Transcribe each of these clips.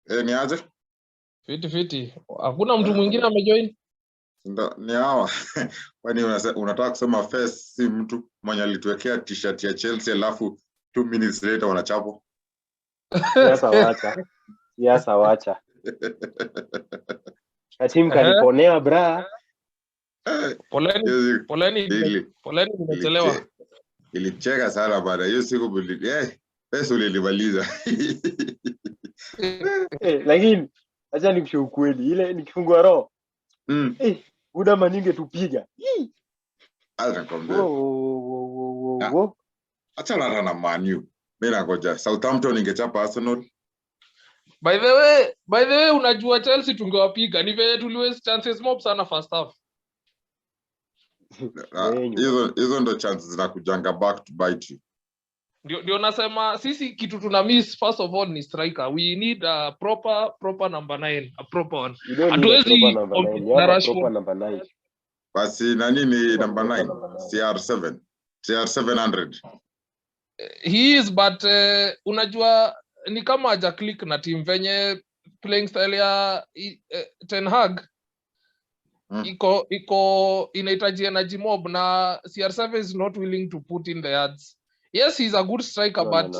Ni aje? Fiti. Hakuna mtu mwingine amejoin? Ndio, ni hawa. Kwani unataka kusema face si mtu mwenye alituwekea t-shirt ya Chelsea alafu 2 minutes later wanachapo? Siasa wacha. Katimu kaliponea bra. Poleni nimechelewa. Ilicheka sana bana. Hiyo siku pesa ulilimaliza. Lakini acha nikushauri kweli, ile nikifungua roho. Buda maninge tupiga. Anakwambia. Acha na Man U. Mimi nangoja Southampton ingechapa Arsenal. By the way unajua Chelsea tungewapiga. Ni vile tuliwaste chances mob sana first half. Hizo ndo chances zinakujanga back to bite you. Ndio nasema sisi kitu tuna miss first of all ni striker. We need a proper number 9, a proper one. Hatuwezi proper number 9. Basi nani ni number 9? CR7. CR700. He is, but unajua ni kama haja click na team venye playing style ya Ten Hag. Iko inahitaji energy mob na CR7 is not willing to put in the yards. Yes, he's a good striker, but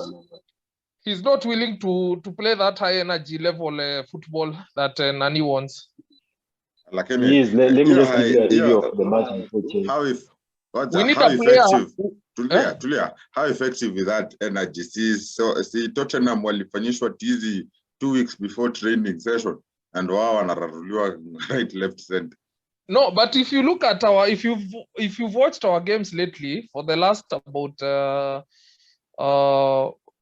he's not willing to play that high energy level football that Nani wants. Let me just give you a review of the match before change. How effective is that energy? See Tottenham walifanyishwa tizi 2 weeks before training session and wao wanararuliwa right left center. No, but if you look at if you've watched our games lately for the last about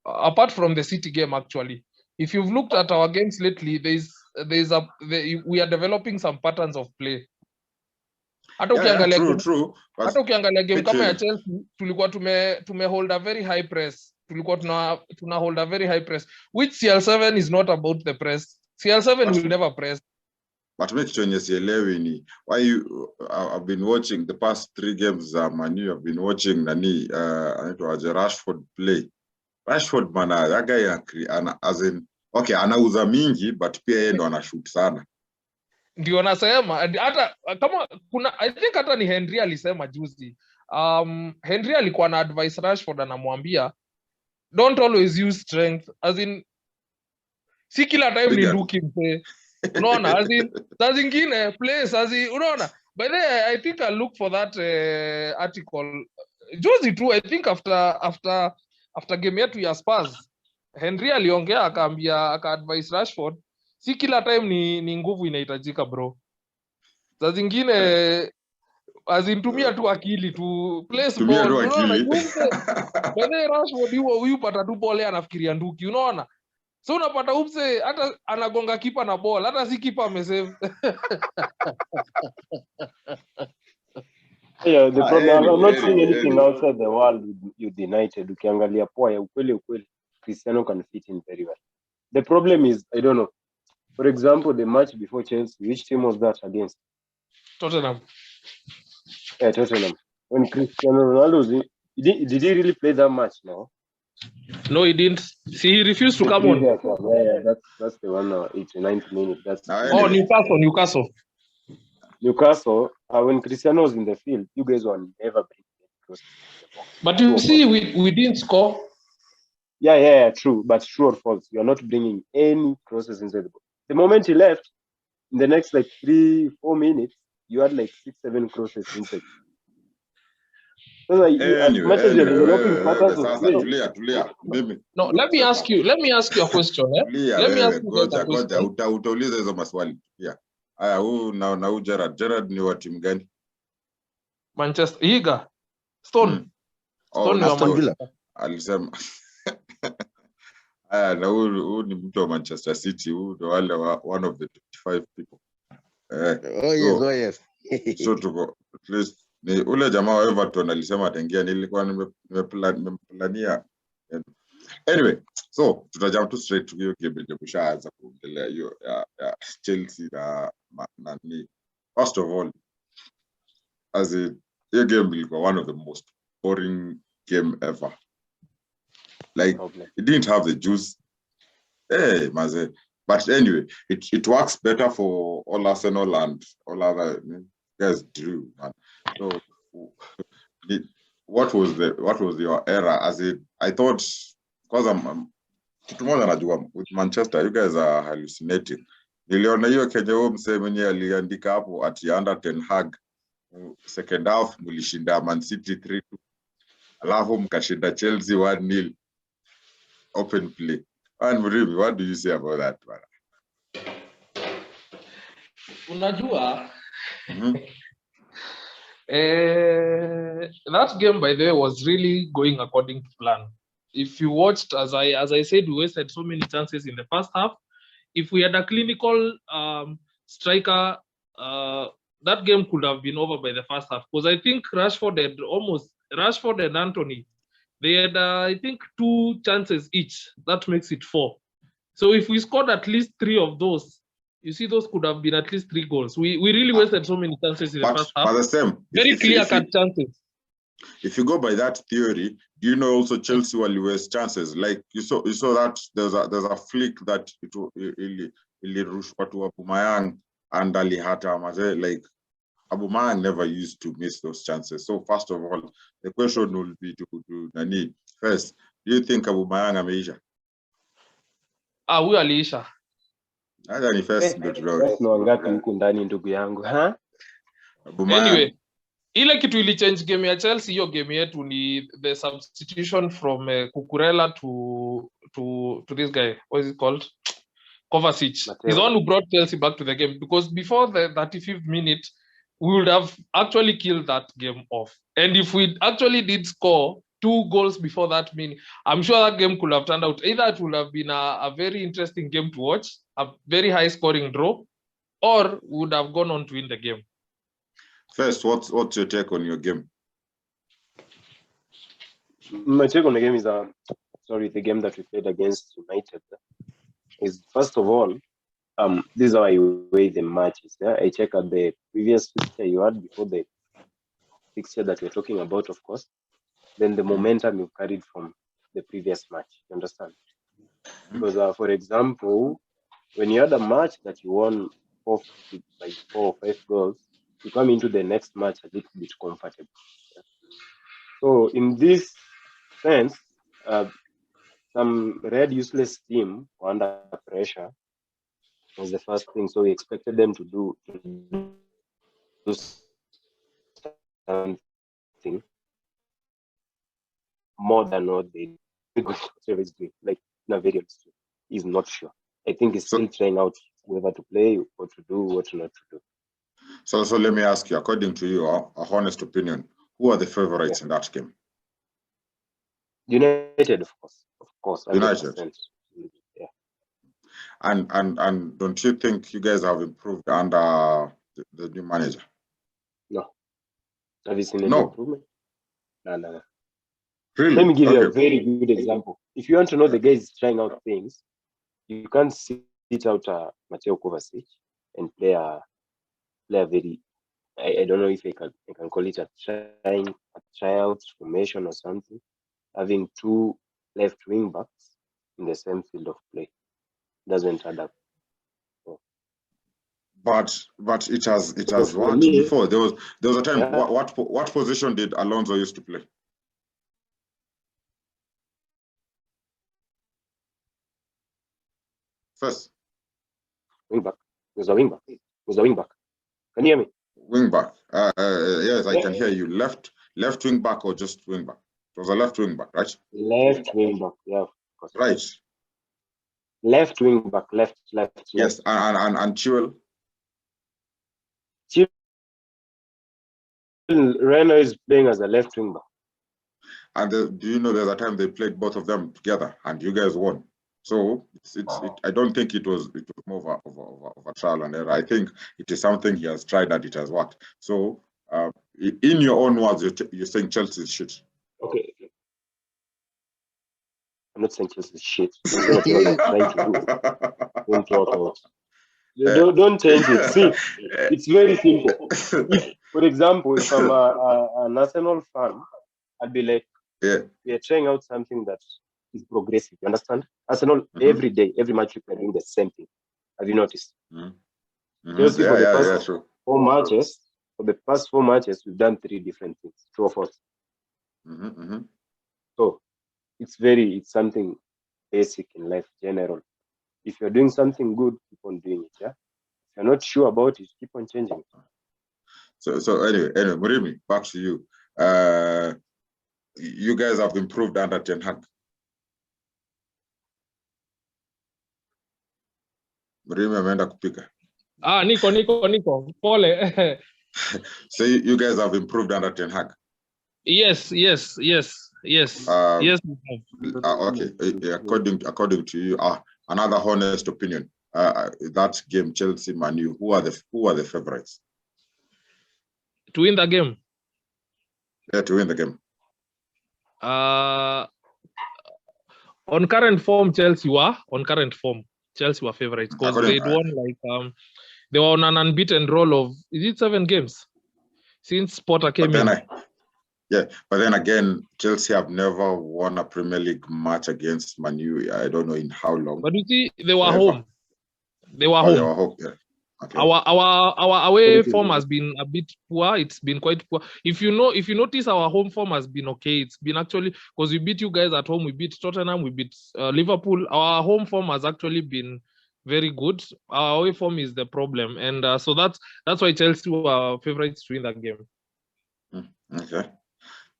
apart from the City game actually, if you've looked at our games lately, we are developing some patterns of play. Hata ukiangalia game kama ya Chelsea tulikuwa tume hold a very high press. Tulikuwa tuna hold a very high press, which CL7 is not about the press. CL7 will never press. But make sure sielewi ni why I've been watching the past 3 games Man U. I've been watching Rashford play. Rashford mana that guy as in okay anauza mingi but pia yeye ndo anashoot sana. Ndio nasema hata kama kuna I think hata ni Henry alisema juzi. Henry alikuwa na advice Rashford anamwambia don't always use strength, as in si kila time ni nduki mpe. Unaona, as in saa zingine place as in unaona. By the way, I think I'll look for that article. Juzi tu I think after game yetu ya Spurs, Henry aliongea aka advice Rashford si kila time ni nguvu inahitajika bro. Saa zingine azintumia tu akili tu place ball. Unaona, bale Rashford huyu pata tu ball anafikiria nduki, unaona? So unapata upse hata anagonga kipa na ball, hata si kipa amesave. Yeah, the problem I'm not seeing anything outside the world with United. Ukiangalia poa ya ukweli Cristiano can fit in very well. The problem is I don't know. For example, the match before Chelsea, which team was that against? Tottenham. Yeah, Tottenham. When Cristiano Ronaldo did he really play that match? No, he didn't. See, he refused to come on. Yeah, that's the one 89th minute. That's Newcastle. When Cristiano was in the field, you guys were never bringing close. But you see, we didn't score. Yeah, true. But true or false, you are not bringing any crosses inside the box. The moment he left, in the next 3-4 minutes, you had 6-7 crosses inside. So as much as you're developing patterns of play. No, let me ask you a question. Let me ask you a question. Utauliza hizo maswali. Yeah. Haya, huu na Gerard ni wa timu gani? Manchester Higa. Stone ni Aston Villa. Alisema. Na huu ni mtu wa Manchester City, huu ndo wale one of the 25 people. Yes. So tuko at least ni ule jamaa wa Everton alisema ataingia, nilikuwa nimeplania. Anyway, so tutajump to straight to hiyo game ya kushaanza kuongelea hiyo ya Chelsea na ni first of all as hiyo game ilikuwa one of the most boring game ever. It didn't have the juice. Maze But anyway, it works better for all Arsenal and all other guys drew, man. So what was your error? As I thought, because kitu moja najua with Manchester, you guys are hallucinating. Niliona hiyo Kenya huo msee mwenye aliandika hapo ati under Ten Hag second half mlishinda Man City 3-2. Alafu mkashinda Chelsea 1-0 open play. And Murimi, what do you say about that, man? Unajua, that game, by the way, was really going according to plan. If you watched, as I said, we wasted so many chances in the first half. If we had a clinical striker, that game could have been over by the first half. Because I think Rashford and Anthony, they had, I think, 2 chances each. That makes it 4. So if we scored at least 3 of those, you see, those could have been at least 3 goals. We really wasted so many chances in the first half. But the same. Very clear-cut chances. If you go by that theory, do you know also Chelsea will waste chances? Like you saw that there's a flick that it rushed to Aubameyang and Alihata Maze. Like Aubameyang never used to miss those chances. So first of all, the question will be to Nani first. Do you think Aubameyang ameisha? Huyu aliisha. Hata ni first ndio tunaona. First no ngapi huko ndani ndugu yangu, ha? Anyway, ile kitu ili change game ya Chelsea, hiyo game yetu ni the substitution from Cucurella to this guy. What is it called? Kovacic. He's the one who brought Chelsea back to the game, because before the 35th minute, we would have actually killed that game off. And if we actually did score 2 goals before that minute, I'm sure that game could have turned out. Either it would have been a very interesting game to watch, a very high scoring draw, or we would have gone on to win the game. First, what's your take on your game? My take on the game is the game that we played against United is, first of all, this is how I weigh the matches. Yeah? I check out the previous fixture you had before the fixture that we're talking about, of course. Then the momentum you carried from the previous match. You understand? Because, for example, when you had a match that you won by 4 or 5 goals, you come into the next match a little bit comfortable. So in this sense, some red useless team were under pressure was the first thing. So we expected them to do something more than what they is doing. Like Navarian is not sure. I think he's still trying out whether to play, what to do, what not to do. So let me ask you, according to your honest opinion, who are the favorites in that game? United, of course. 100%. United. Yeah. And don't you think you guys have improved under the new manager? No. Have you seen any improvement? No. Really? Let me give you a very good example. If you want to know the guy is trying out things, you can't sit out Mateo Kovacic and play a very, I don't know if I can call it a tryout formation or something, having 2 left wing backs in the same field of play doesn't add up. So. But it has worked before. There was a time. Yeah. What position did Alonso used to play? First. Wing back. He was a wing back. Can you hear me? Wing back. Yes, I can hear you. Left wing back or just wing back? It was a left wing back, right? Left wing back, yeah, of course. Right. Left wing back, left. Yes, and Chilwell. Reno is playing as a left wing back. And do you know there's a time they played both of them together and you guys won? So I don't think it was more of a trial and error. I think it is something he has tried and it has worked. So in your own words, you're saying Chelsea is shit. Okay. I'm not saying Chelsea is shit. I'm saying whatever you're trying to do. Don't talk about. Don't change it. See, it's very simple. If, for example, if I'm an Arsenal fan, I'd be like, yeah, we are trying out something that is progressive. You understand? Arsenal, every day, every match, we are doing the same thing. Have you noticed? Chelsea, for the past 4 matches, we've done 3 different things, true or false. So it's something basic in life, general. If you're doing something good, keep on doing it. Yeah. If you're not sure about it, keep on changing it. So anyway, Murimi, back to you. You guys have improved under Ten Hag. Murimi ameenda kupika. Niko. Pole. So you guys have improved under Ten Hag. Yes. Yes, we have. Okay. According to you, another honest opinion. That game, Chelsea, Man U, who are the favorites? To win the game? Yeah, to win the game. On current form, Chelsea were favorites because they'd won they were on an unbeaten roll of 7 games since Potter came in. But then again, Chelsea have never won a Premier League match against Man U. I don't know in how long. But you see, they were home. They were home. Yeah. Okay. Our away form has been a bit poor. It's been quite poor. If you notice, our home form has been okay. It's been actually because we beat you guys at home. We beat Tottenham. We beat Liverpool. Our home form has actually been very good. Our away form is the problem, and so that's why Chelsea were favorites to win that game. Okay.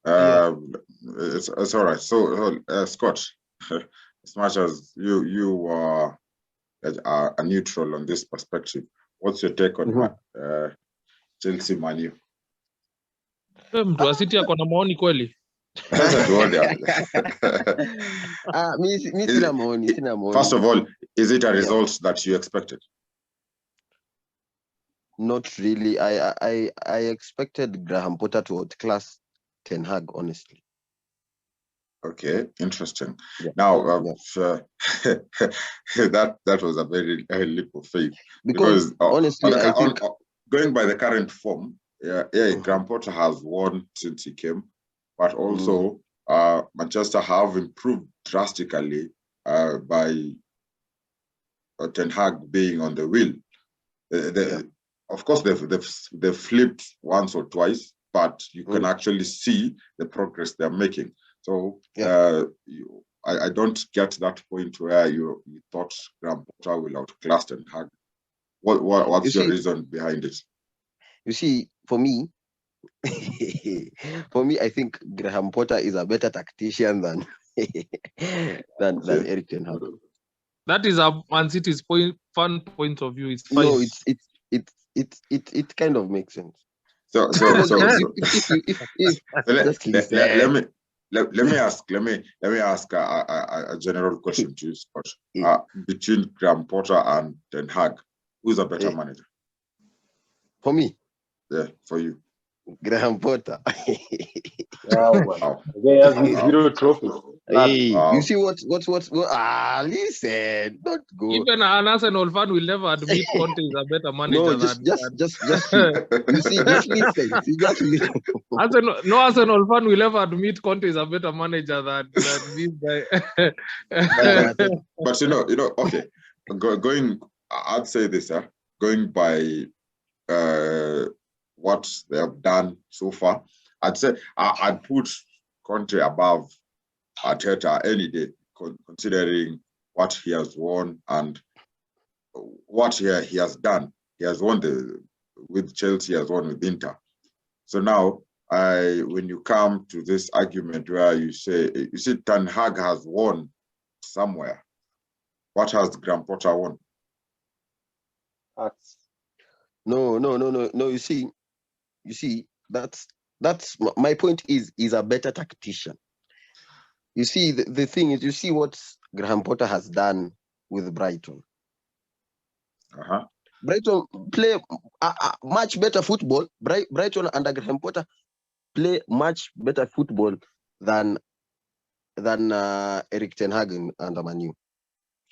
It's all right. So Scott, as much as you are a neutral on this perspective, what's your take on Chelsea Man U? Mtu wa City ako na maoni kweli? Sina maoni. First of all, is it a result that you expected? Not really. I expected Graham Potter to outclass Ten Hag, honestly. Okay, interesting. Yeah. Now, that was a very leap of faith because honestly, I think going by the current form, Graham Potter has won since he came, but also Manchester have improved drastically by Ten Hag being on the wheel. Of course, they've flipped once or twice, but you can actually see the progress they're making. So I don't get that point where you thought Graham Potter will outclass Ten Hag. What's your reason behind it? You see, for me, I think Graham Potter is a better tactician than Erik Ten Hag. That is a Man City's fun point of view. It's fine. No, it kind of makes sense. So let me ask a general question to you, Scott. Between Graham Potter and Ten Hag, who's a better manager? For me? Yeah, for you. Graham Potter. Wow. They have 0 trophies. You see what? Listen, don't go. Even an Arsenal fan will never admit Conte is a better manager. Just you see, just listen. No Arsenal fan will ever admit Conte is a better manager than this guy. But you know, okay. I'd say this, going by what they have done so far, I'd say I'd put Conte above Arteta any day, considering what he has won and what he has done. He has won with Chelsea, he has won with Inter. So now, when you come to this argument where you say Ten Hag has won somewhere, what has Graham Potter won? No. You see, that's my point. Is a better tactician. You see, the thing is, you see what Graham Potter has done with Brighton. Brighton play much better football. Brighton under Graham Potter play much better football than Erik Ten Hag under Man U.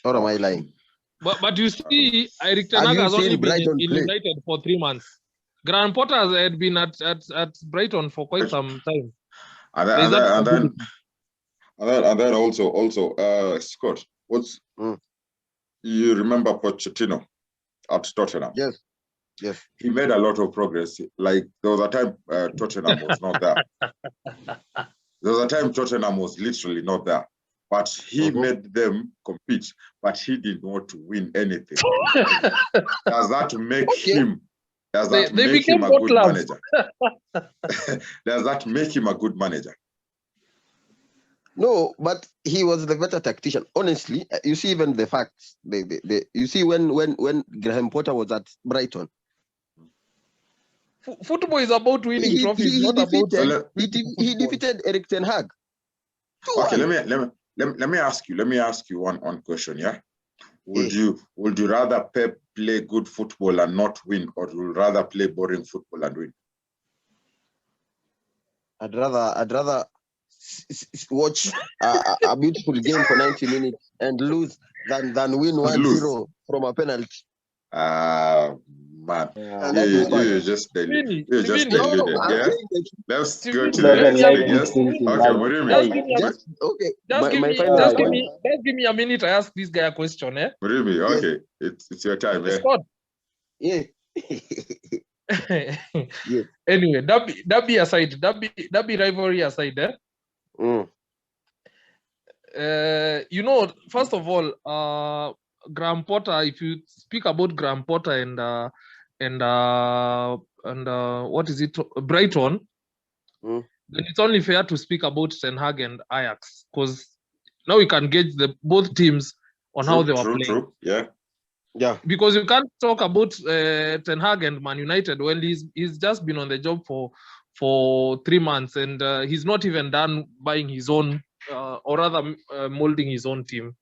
Or am I lying? But you see, Erik Ten Hag has only been in United for 3 months. Graham Potter had been at Brighton for quite some time. And And then also, Scott, what's you remember Pochettino at Tottenham? Yes. He made a lot of progress. Like there was a time Tottenham was not there. There was a time Tottenham was literally not there. But he made them compete, but he did not win anything. Does that make him? Does that make him a good manager? Does that make him a good manager? No, but he was the better tactician. Honestly, you see even the facts. You see when Graham Potter was at Brighton. Football is about winning trophies, he not defeated, about. He defeated Erik ten Hag. Okay, let me ask you one question. Yeah, would you rather Pep play good football and not win, or would you rather play boring football and win? I'd rather watch a beautiful game for 90 minutes and lose than win 1-0 from a penalty. Man, You just deluded. No, Yeah, let's go to the Doesn't next like thing. Yes. things in Okay, life. what do you Hey, mean? Just Give me a minute. I ask this guy a question. What do you mean? Okay, it's your time. Yeah. Scott. Yeah. Yeah. Anyway, Derby aside, Derby rivalry aside, you know, first of all, Graham Potter. If you speak about Graham Potter and what is it, Brighton, then it's only fair to speak about Ten Hag and Ajax, because now we can gauge both teams on how they were playing. True. Yeah. Because you can't talk about Ten Hag and Man United when he's just been on the job for 3 months, and he's not even done buying his own, or rather molding his own team.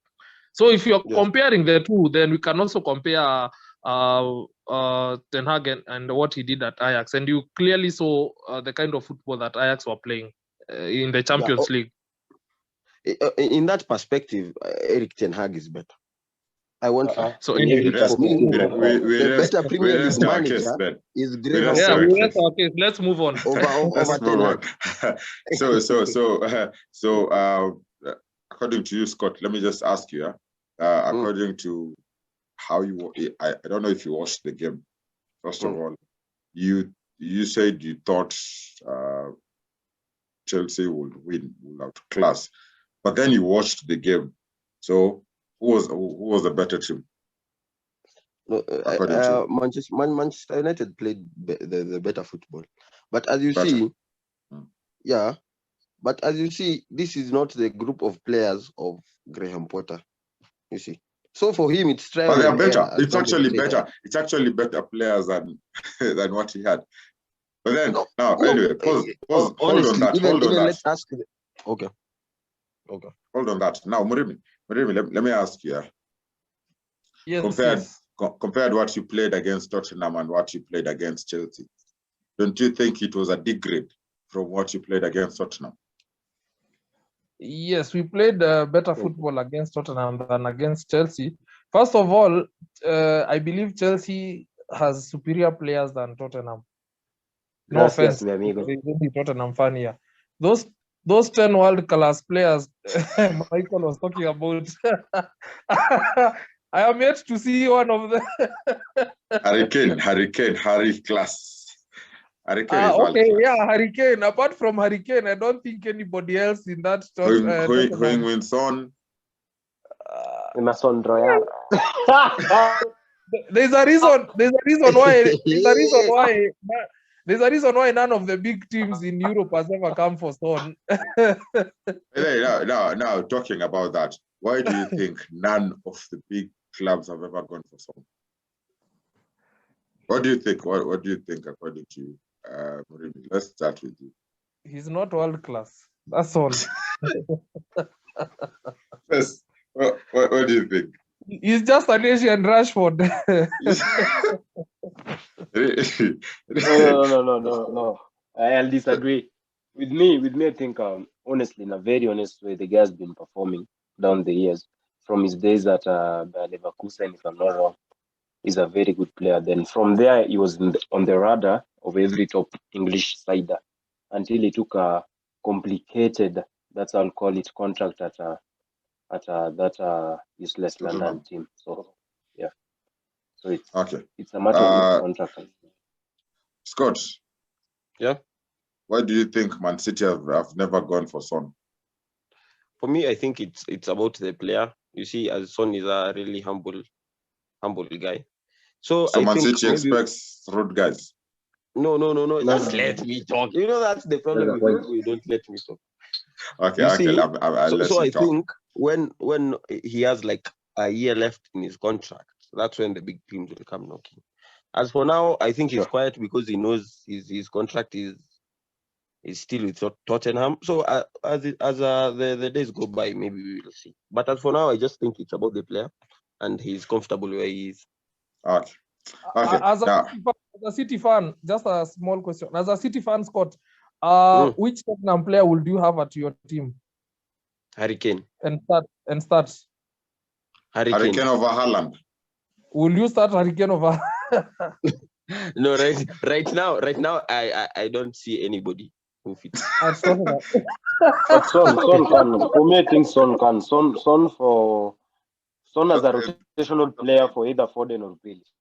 So if you're comparing the two, then we can also compare Ten Hag and what he did at Ajax, and you clearly saw the kind of football that Ajax were playing in the Champions League. In that perspective, Erik ten Hag is better. I want so we better Premier League manager is Graham. We rest our case. Let's move on. Over Ten Hag. So according to you, Scott, let me just ask you. According to how you, I don't know if you watched the game. First of all, you said you thought Chelsea would win, would outclass, but then you watched the game. So who was the better team? Manchester United played the better football, but as you see, but as you see, this is not the group of players of Graham Potter. You see, so for him, it's trial. But they are better. It's actually better. It's actually better players than what he had. But then anyway, pause. Hold on that. Let's ask. Okay. Hold on that. Now, Murimi, let me ask you. Compared what you played against Tottenham and what you played against Chelsea, don't you think it was a degrade from what you played against Tottenham? Yes, we played better football against Tottenham than against Chelsea. First of all, I believe Chelsea has superior players than Tottenham. No offense, there's only Tottenham fan here. Those 10 world-class players Michael was talking about, I am yet to see one of them. Harry class. Harry Kane. Apart from Harry Kane, I don't think anybody else in that. Huynh-Min-Son. Emerson Royal. There's a reason why none of the big teams in Europe has ever come for Son. Now, talking about that, why do you think none of the big clubs have ever gone for Son? What do you think? What do you think, according to you? Let's start with you. He's not world class. That's all. Yes. What do you think? He's just an Asian Rashford. No. I'll disagree. With me, I think honestly, in a very honest way, the guy has been performing down the years. From his days at Leverkusen, if I'm not wrong, he's a very good player. Then from there, he was on the radar of every top English side until he took a complicated that's I'll call it, contract at that useless London team. So yeah, so it's a matter of his contract. Scott. Yeah. Why do you think Man City have never gone for Son? For me, I think it's about the player. You see, as Son is a really humble guy. So I Man think City expects rude guys. No. Just let me talk. You know, that's the problem with you. You don't let me talk. Okay, you okay. See, I'll let so you I talk. think when he has like a year left in his contract, that's when the big teams will come knocking. As for now, I think he's quiet because he knows his contract is still with Tottenham. So as the days go by, maybe we will see. But as for now, I just think it's about the player, and he's comfortable where he is. Okay. Okay. As a City fan, just a small question. As a City fan, Scott, which Tottenham player would you have at your team? Harry Kane. And start. Harry Kane over Haaland. Will you start Harry Kane over? No, right now, I don't see anybody who fits. But Son can. For me, I think Son can. Son as a rotational player for either Foden or Grealish.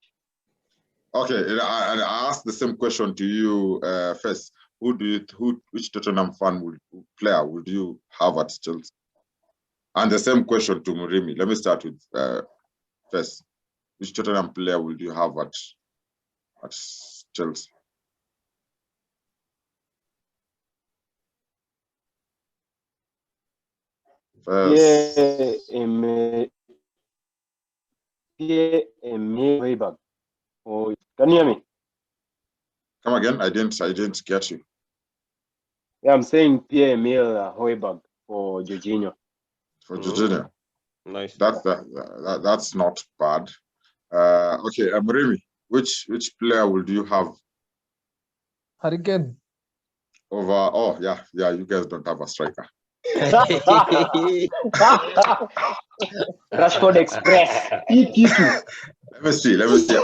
Okay, I asked the same question to you first. Which Tottenham player would you have at Chelsea? And the same question to Murimi. Let me start with first. Which Tottenham player would you have at Chelsea? Højbjerg. Oh, can you hear me? Come again? I didn't get you. Yeah, I'm saying Pierre-Emile Højbjerg for Jorginho. For Jorginho. Nice. That's not bad. Okay, Murimi, which player would you have? Harry Kane. Over? Oh yeah, you guys don't have a striker. Rashford Express. Let me see. Let me see.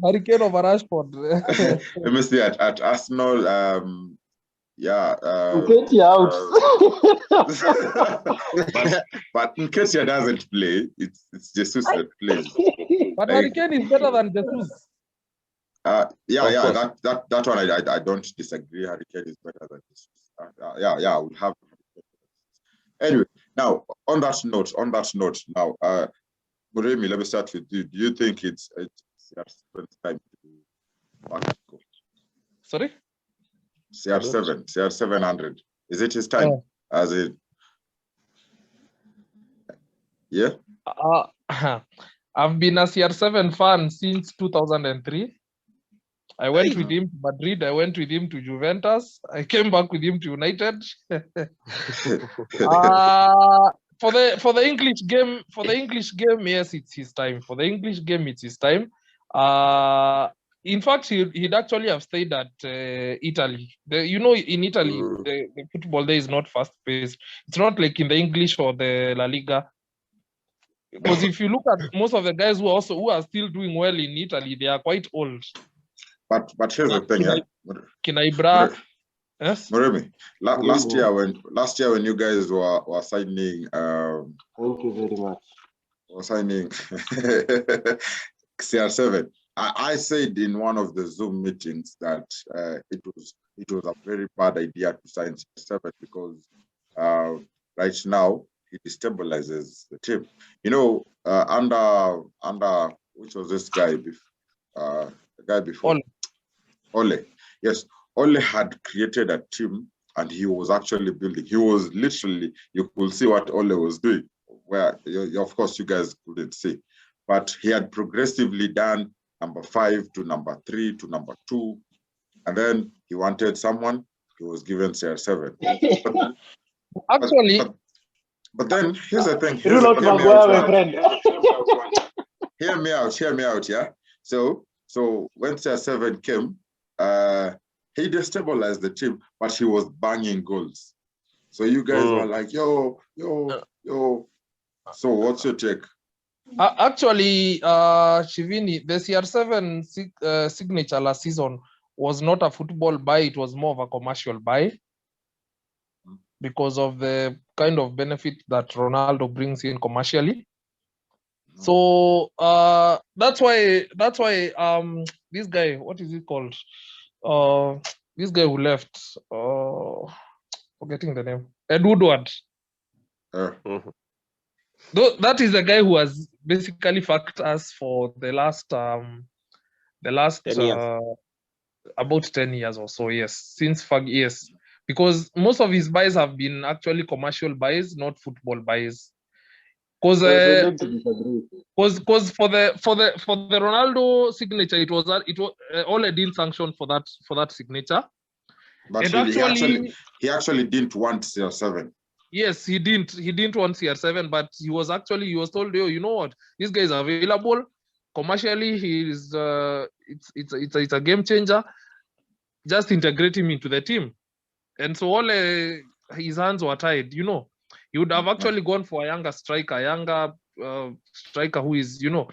Harry Kane over Rashford. Let me see at Arsenal. Nketiah out. but Nketiah doesn't play. It's Jesus that plays. But Harry Kane is better than Jesus. That one I don't disagree. Harry Kane is better than Jesus. I would have. Anyway, now on that note, now, Murimi, let me start with you. Do you think it's time to go? Sorry? CR7, 700. Is it his time? As it? Yeah. I've been a CR7 fan since 2003. I went with him to Madrid. I went with him to Juventus. I came back with him to United. For the English game, yes, it's his time. For the English game, it's his time. In fact, he'd actually have stayed at Italy. In Italy, the football there is not fast-paced. It's not like in the English or the La Liga. Because if you look at most of the guys who are still doing well in Italy, they are quite old. But here's the thing, Kinaibra. Yes. Murimi, last year when you guys were signing, thank you very much. Were signing CR7. I said in one of the Zoom meetings that it was a very bad idea to sign CR7 because right now he destabilizes the team. Under which was this guy before? The guy before. Ole. Yes, Ole had created a team and he was actually building. He was literally, you could see what Ole was doing, where of course you guys couldn't see. But he had progressively done number 5 to number 3 to number 2. And then he wanted someone, he was given CR7. Actually. But then here's the thing. Hear me out, yeah? So when CR7 came, he destabilized the team, but he was banging goals. So you guys were like, yo. So what's your take? Actually, Shivini, the CR7 signature last season was not a football buy, it was more of a commercial buy. because of the kind of benefit that Ronaldo brings in commercially. So that's why this guy, what is it called? This guy who left, forgetting the name, Ed Woodward. That is the guy who has basically fucked us for the last 10 years. About 10 years or so. Yes, since yes, because most of his buys have been actually commercial buys, not football buys. Because for the Ronaldo signature, it was Ole didn't sanction for that signature. But And he actually didn't want CR7. Yes, he didn't want CR7, but he was told, yo, you know what, this guy is available commercially. He is it's a game changer. Just integrate him into the team. And so all his hands were tied. You know, he would have actually gone for a younger striker who is, you know.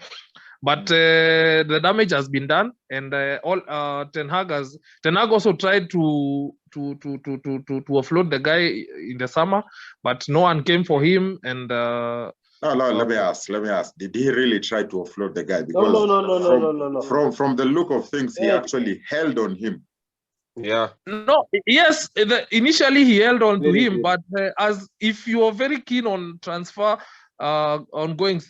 But the damage has been done, and Ten Hag also tried to offload the guy in the summer, but no one came for him. And no, let me ask. Did he really try to offload the guy? Because no. From the look of things, he actually held on him. Yeah. No. Yes. Initially he held on to him, but as if you are very keen on transfer. Ongoing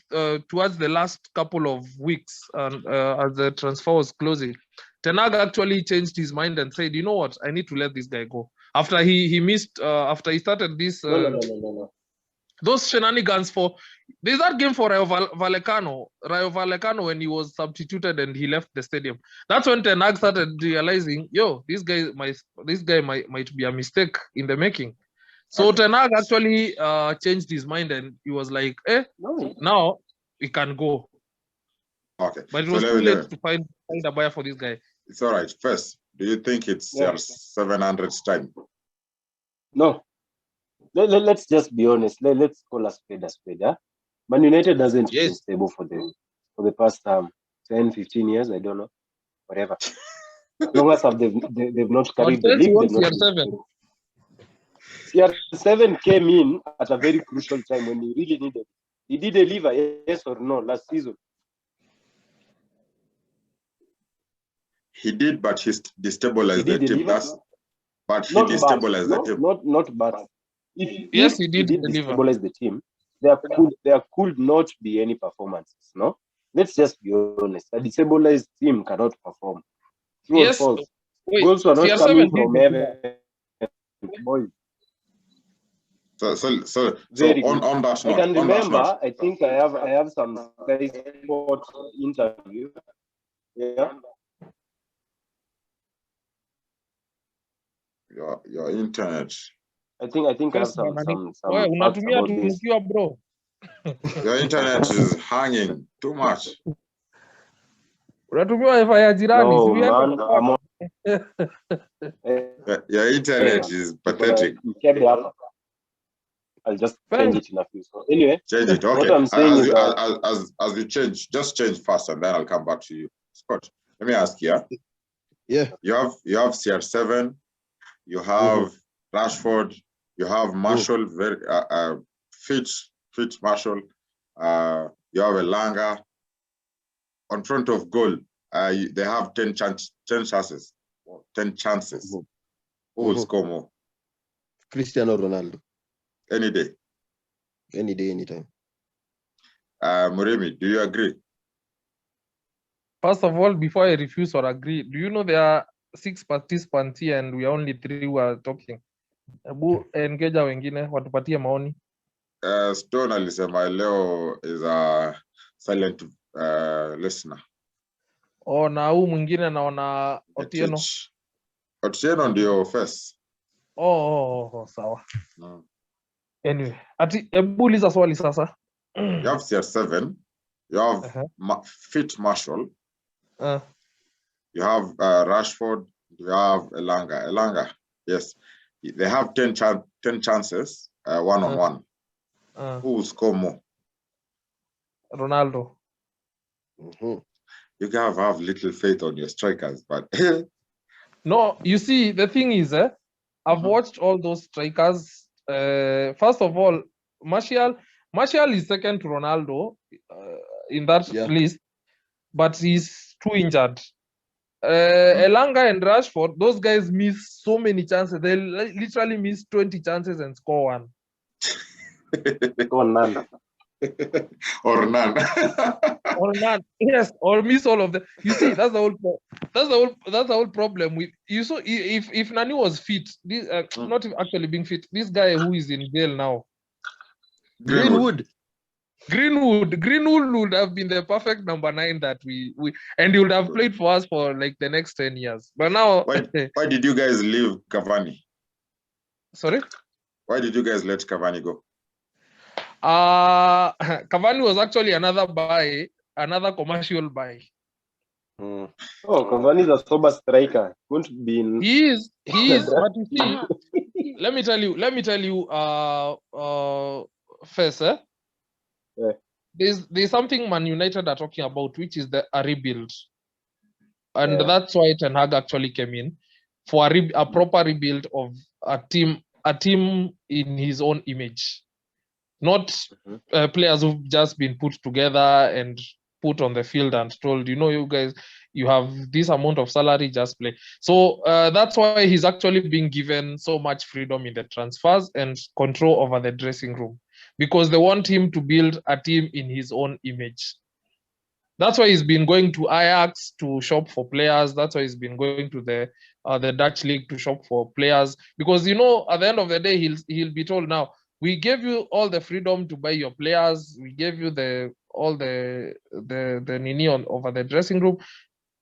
towards the last couple of weeks, and as the transfer was closing, Ten Hag actually changed his mind and said, "You know what? I need to let this guy go." After he missed, after he started this, those shenanigans for there's that game for Rayo Vallecano when he was substituted and he left the stadium. That's when Ten Hag started realizing, yo, this guy might be a mistake in the making. So Ten Hag actually changed his mind and he was like, now we can go. Okay. But it was too late to find a buyer for this guy. It's all right. First, do you think it's 700's time? No. Let's just be honest. Let's call a spade a spade. Huh? Man United hasn't been stable for the past 10, 15 years. I don't know. Whatever. As long as they've not carried the league. CR7 came in at a very crucial time when he really needed. He did deliver, yes or no, last season? He did, but he destabilized the team. But he destabilized the team. Not bad. If he did destabilize the team, there could not be any performances. No, let's just be honest. A destabilized team cannot perform. True or false? Goals were not coming from heaven, boys. So Very on that note, I can remember. I think I have some Sky Sports interview. Yeah. Your internet. I think I have some unatumia tukiwa bro. Your internet is hanging too much. Unatumia wifi ya jirani. No, man, your internet is pathetic. I'll just change it in a few. So anyway, change it. Okay. What I'm saying is as we change, just change fast, and then I'll come back to you. Scott, let me ask you. Yeah. You have CR7, you have Rashford, you have Marshall, very fit Marshall. You have Elanga. On front of goal, they have 10 chances. 10 chances. Who will score more? Cristiano Ronaldo. Any day. Any day, anytime. Murimi, do you agree? First of all, before I refuse or agree, do you know there are 6 participants here and we are only 3 who are talking? Hebu engage wengine watupatie maoni. Stone alisema leo is a silent listener. Oh, na huu mwingine naona Otieno. Otieno ndio first. Oh, sawa. Anyway, hebu uliza swali sasa. You have CR7, you have fit Marshall, you have Rashford, you have Elanga. Yes, they have 10 chances, one-on-one. Who will score more? Ronaldo. You can have little faith on your strikers, but no, you see, the thing is, I've watched all those strikers First of all, Martial is second to Ronaldo in that list, but he's too injured. Elanga and Rashford, those guys miss so many chances. They literally miss 20 chances and score one. Or none. Or none. Or none. Yes, or miss all of them. You see, that's the whole problem with you. So if Nani was fit, this not actually being fit, this guy who is in jail now, Greenwood would have been the perfect number 9 that we and he would have played for us for like the next 10 years. But now, why did you guys leave Cavani? Sorry? Why did you guys let Cavani go? Cavani was actually another commercial buy. Oh, Cavani is a sober striker. Won't be in... He is. But you see, let me tell you. First, Yeah. There's something Man United are talking about, which is a rebuild, and Yeah. that's why Ten Hag actually came in for a proper rebuild of a team in his own image, not players who've just been put together and put on the field and told, you guys, you have this amount of salary, just play. So that's why he's actually being given so much freedom in the transfers and control over the dressing room, because they want him to build a team in his own image. That's why he's been going to Ajax to shop for players. That's why he's been going to the Dutch league to shop for players, because at the end of the day, he'll be told, now we gave you all the freedom to buy your players. We gave you all the nini over the dressing room.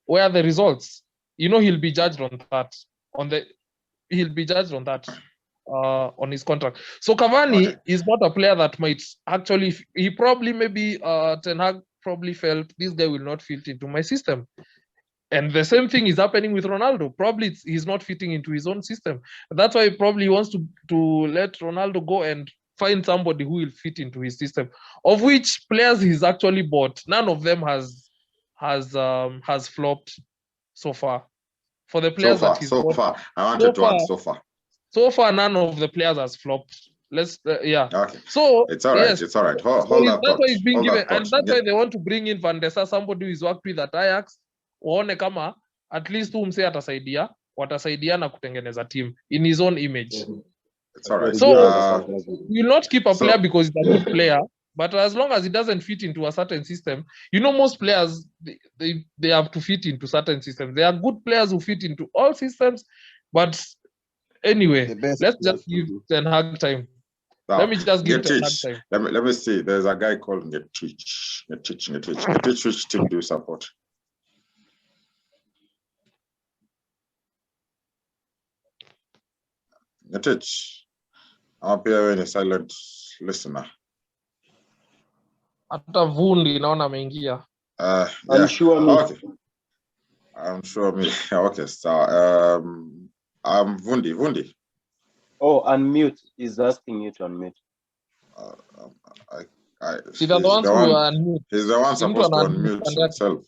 Where are the results? He'll be judged on that. He'll be judged on that on his contract. So Cavani is not a player that might actually. He probably maybe Ten Hag probably felt this guy will not fit into my system. And the same thing is happening with Ronaldo. Probably he's not fitting into his own system. That's why he probably wants to let Ronaldo go and find somebody who will fit into his system. Of which players he's actually bought, none of them has flopped so far. For the players that he's bought, so far, none of the players has flopped. Yeah. Okay. So it's all right. yes. It's all right. Hold that that's thought. why he's being given, and that's yeah. why they want to bring in Van der Sar, somebody who is worked with at Ajax. Waone kama at least umse watasaidia na kutengeneza team in his own image. It's all right. So you will not keep a player because he's a good player, but as long as he doesn't fit into a certain system, most players they have to fit into certain systems. There are good players who fit into all systems, but anyway, let's just give Ten Hag time. Now, let me just give Ten Hag time. Let me see. There's a guy called Ngetich. Which team do you support? Ngetich. I'm here a silent listener. Hata Vundi naona ameingia. Yeah. I'm sure me. Okay. I'm sure me. Okay, so I'm Vundi. Oh, unmute. He's asking you to unmute. See, the ones who are unmute. He's the one supposed to unmute himself.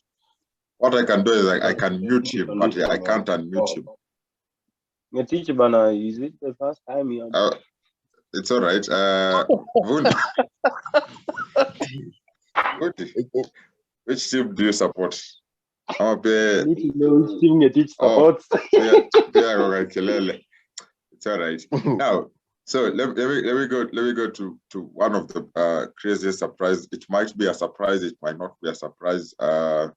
What I can do is I can mute him, but I can't unmute him. Teacher Bana, is it the first time you it's all right. Vundi. Which team do you support? Which team Ngetich supports? It's all right. Now, so let me go to one of the craziest surprises. It might be a surprise. It might not be a surprise. There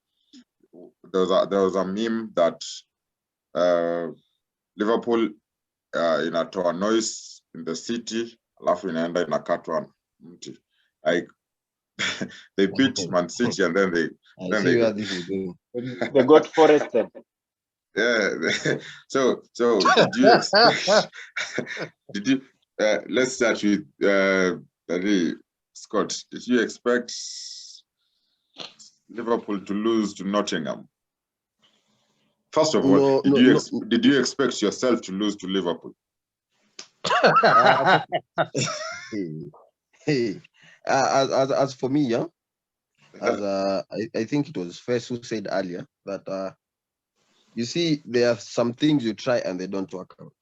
was a meme that Liverpool inatoa noise in the city, alafu inaenda inakatwa mti. Like they beat Man City and then they got forested. Yeah. So did you expect? Let's start with Scott. Did you expect Liverpool to lose to Nottingham? First of all, did you expect yourself to lose to Liverpool? As for me, yeah, I think it was First who said earlier that you see, there are some things you try and they don't work out.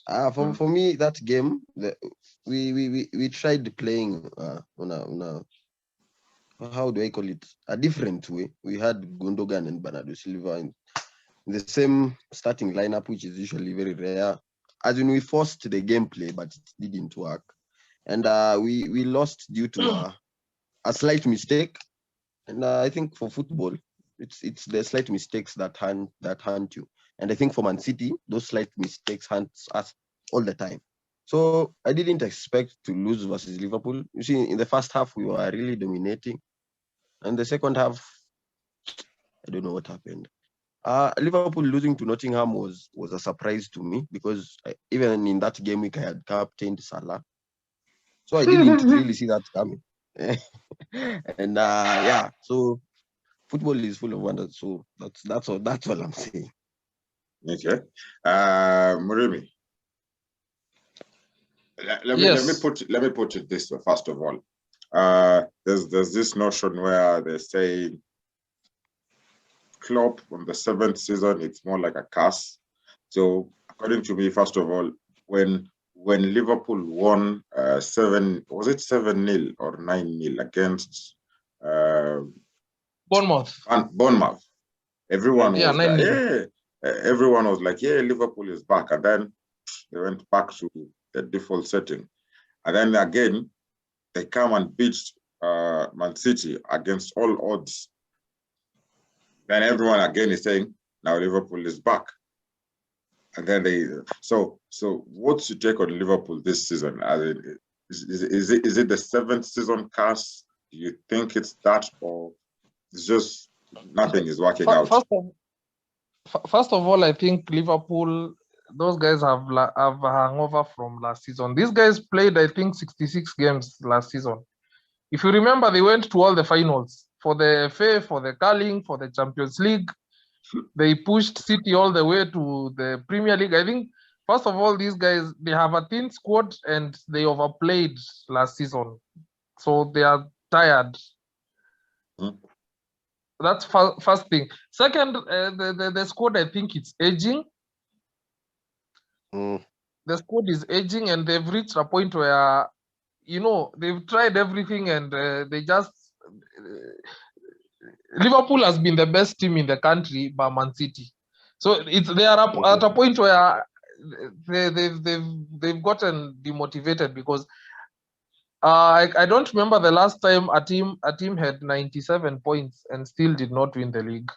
For me, that game, we tried playing on a how do I call it, a different way. We had Gundogan and Bernardo Silva in the same starting lineup, which is usually very rare. As in, we forced the gameplay, but it didn't work, and we lost due to a slight mistake. And I think for football, it's the slight mistakes that hunt you. And I think for Man City, those slight mistakes hunt us all the time. So I didn't expect to lose versus Liverpool. You see, in the first half, we were really dominating. And the second half, I don't know what happened. Liverpool losing to Nottingham was a surprise to me because even in that game week, I had captained Salah. So I didn't really see that coming. And yeah, so football is full of wonders. So that's all I'm saying. Okay. Murimi. Let me put it this way, first of all. There's this notion where they say Klopp on the 7th season, it's more like a curse. So according to me, first of all, when Liverpool won 7-0 or 9-0 against Bournemouth. Everyone was like, 9-0. everyone was like, yeah, Liverpool is back. And then they went back to the default setting. And then again, they come and beat Man City against all odds. Then everyone again is saying, now Liverpool is back. And then so what's your take on Liverpool this season? Is it the 7th season curse? Do you think it's that, or it's just nothing is working out? First of all, I think Liverpool, those guys have a hangover from last season. These guys played, I think, 66 games last season. If you remember, they went to all the finals for the FA, for the Carling, for the Champions League. They pushed City all the way to the Premier League. I think, first of all, these guys, they have a thin squad and they overplayed last season. So they are tired. That's first thing. Second, the squad, I think it's aging. The squad is aging and they've reached a point where, they've tried everything and they just... Liverpool has been the best team in the country by Man City. So they are at a point where they've gotten demotivated because I don't remember the last time a team had 97 points and still did not win the league.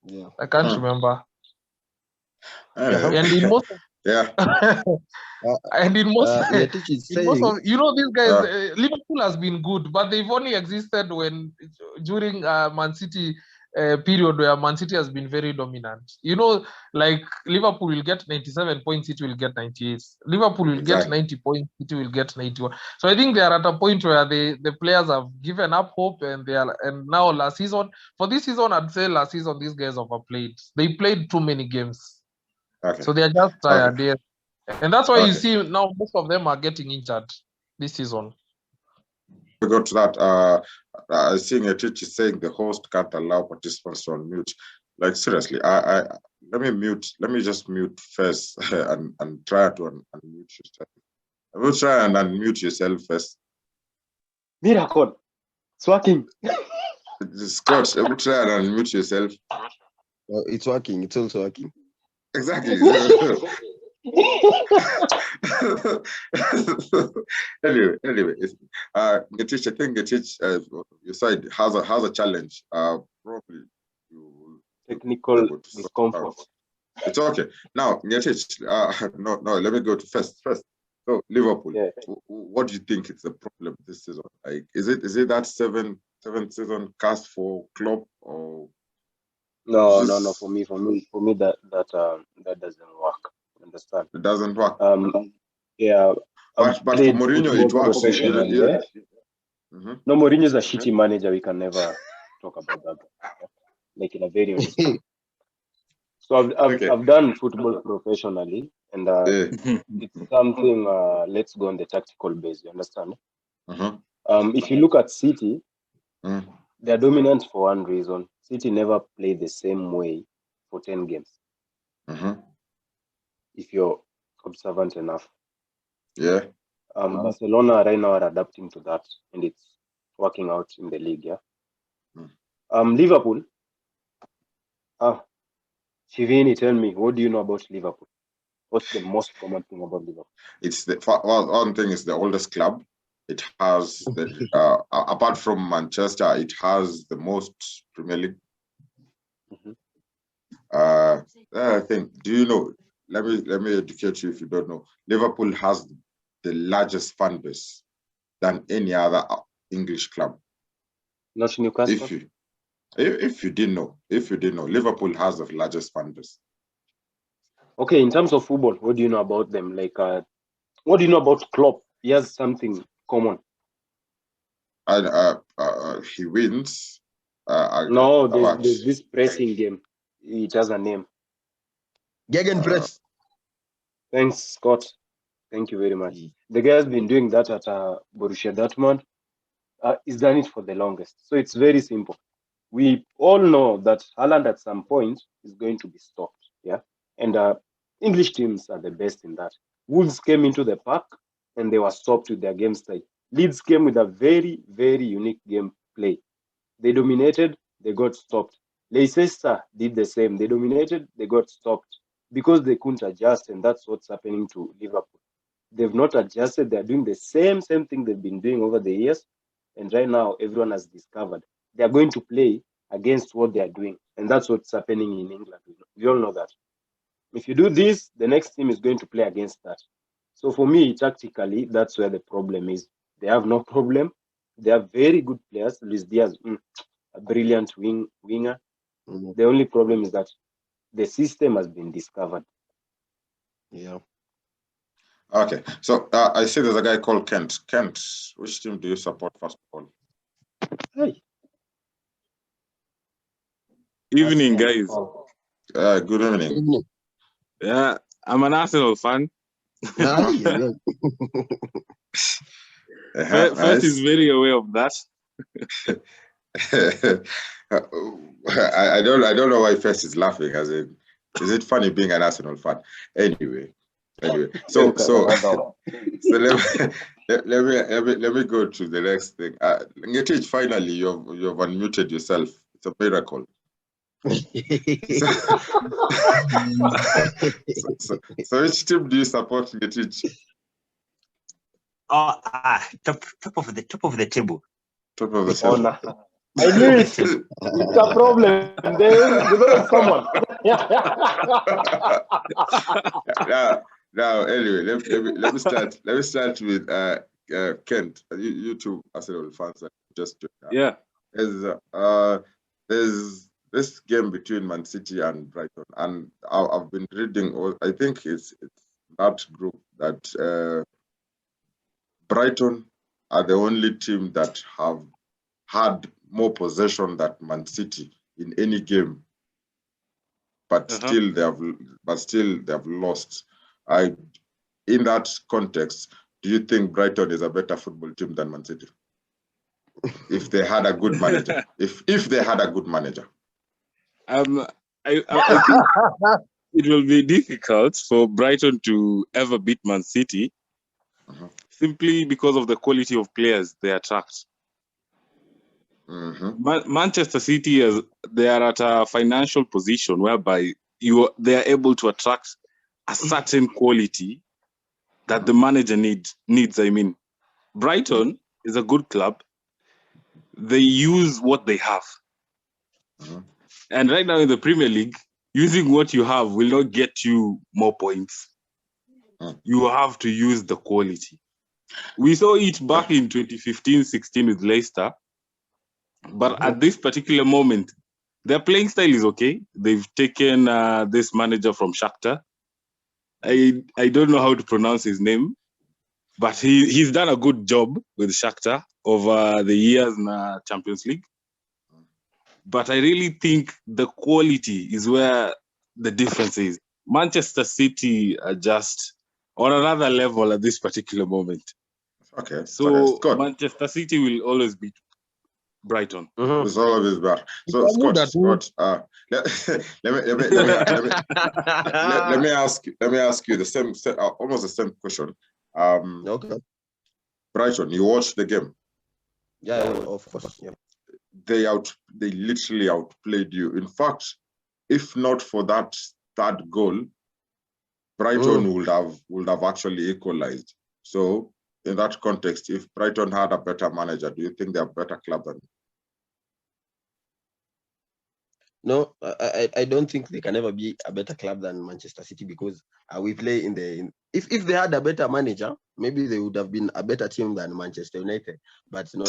Yeah, I can't remember. And in most yeah. And in most, most of, these guys, Liverpool has been good, but they've only existed during Man City period where Man City has been very dominant. Like Liverpool will get 97 points, City will get 98. Liverpool will get 90 points, City will get 91. So I think they are at a point where the players have given up hope, and now last season, for this season, I'd say last season these guys overplayed. They played too many games. Okay. So they are just tired. Okay. And that's why you see now most of them are getting injured this season. We go to that. I seeing a teacher saying the host can't allow participants to unmute. Like seriously, let me just mute first and try to unmute yourself. I will try and unmute yourself first. Miracle. It's working. Scott, I will try and unmute yourself. It's working. It's also working. Exactly. anyway, Getich, I think Getich, your side has a challenge. Probably technical discomfort. It's okay. Now, Getich, no, let me go to first. So Liverpool, what do you think is the problem this season? Like, is it that seventh season cast for Klopp, or no? For me, that doesn't work. Understand? It doesn't work. Yeah. But for Mourinho, it works. No, Mourinho is a shitty manager. We can never talk about that. Like in a very honest way. So I've done football professionally, and it's something. Let's go on the tactical base. You understand? If you look at City, they're dominant for one reason. City never play the same way for 10 games. If you're observant enough. Yeah. Barcelona right now are adapting to that, and it's working out in the league. Yeah. Liverpool. Shivini, tell me, what do you know about Liverpool? What's the most common thing about Liverpool? It's one thing is the oldest club. It has the apart from Manchester, it has the most Premier League. I think. Do you know? Let me educate you if you don't know. Liverpool has the largest fan base than any other English club. Not Newcastle. If you didn't know, Liverpool has the largest fan base. Okay, in terms of football, what do you know about them? Like, what do you know about Klopp? He has something common. And he wins. No, there's this pressing game. It has a name. Gegenpress. Thanks, Scott. Thank you very much. The guy has been doing that at Borussia Dortmund. He's done it for the longest. So it's very simple. We all know that Haaland at some point is going to be stopped. Yeah. And English teams are the best in that. Wolves came into the park and they were stopped with their game style. Leeds came with a very, very unique game play. They dominated, they got stopped. Leicester did the same. They dominated, they got stopped because they couldn't adjust, and that's what's happening to Liverpool. They've not adjusted. They're doing the same thing they've been doing over the years, and right now everyone has discovered they're going to play against what they're doing, and that's what's happening in England. We all know that. If you do this, the next team is going to play against that. So for me, tactically, that's where the problem is. They have no problem. They are very good players. Luis Diaz, a brilliant winger. The only problem is that the system has been discovered. Yeah. Okay, so I see there's a guy called Kent. Kent, which team do you support first of all? Hey. Evening, guys. Good evening. Yeah, I'm an Arsenal fan. First is very aware of that. I don't know why First is laughing. As in, is it funny being an Arsenal fan? Anyway, so let me go to the next thing. Ngetich, finally you've unmuted yourself. It's a miracle. So which team do you support, Ngetich? Top of the table. Top of the table. I knew it. It's a problem. There is someone. Now, anyway, let me start. Let me start with Kent. You two Arsenal fans just yeah. There's this game between Man City and Brighton, and I've been reading. I think it's that group that Brighton are the only team that have had more possession than Man City in any game, but still they have lost. In that context, do you think Brighton is a better football team than Man City? If they had a good manager, if they had a good manager, I think it will be difficult for Brighton to ever beat Man City, simply because of the quality of players they attract. Manchester City, they are at a financial position whereby they are able to attract a certain quality that the manager needs. I mean, Brighton is a good club. They use what they have. And right now in the Premier League, using what you have will not get you more points. You have to use the quality. We saw it back in 2015-16 with Leicester. But at this particular moment, their playing style is okay. They've taken this manager from Shakhtar. I don't know how to pronounce his name, but he's done a good job with Shakhtar over the years in the Champions League. But I really think the quality is where the difference is. Manchester City are just on another level at this particular moment. Okay. So Manchester City will always beat Brighton. It's all of his back. So Itamuda tu. Scott, let me ask you the same, almost the same question. Okay. Brighton, you watched the game. Yeah, of course. Yeah. They literally outplayed you. In fact, if not for that third goal, Brighton would have actually equalized. So in that context, if Brighton had a better manager, do you think they're a better club than? No, I don't think they can ever be a better club than Manchester City because we play if they had a better manager, maybe they would have been a better team than Manchester United, but not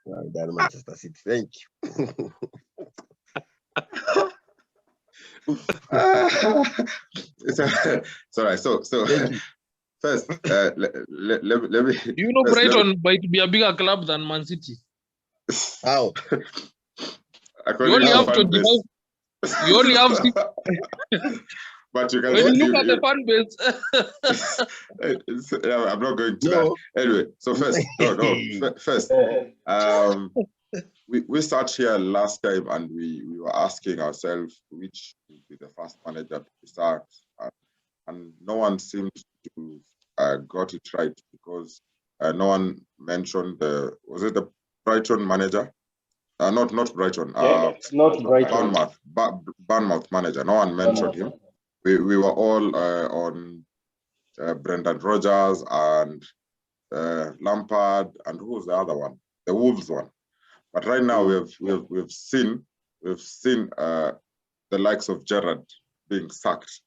than Manchester City. Thank you. It's all right. So first, let me. You know, first, Brighton might be a bigger club than Man City. How? You only have 25. You only have 6. But you can. When you look at the fan base. I'm not going to that. Anyway, so first, first, we sat here last time and we were asking ourselves which would be the first manager to be sacked, and no one seems to got it right because no one mentioned was it the Brighton manager? Not Brighton. Not Brighton. Bournemouth manager. No one mentioned him. We were all on Brendan Rodgers and Lampard, and who was the other one? The Wolves one. But right now we've seen the likes of Gerrard being sacked,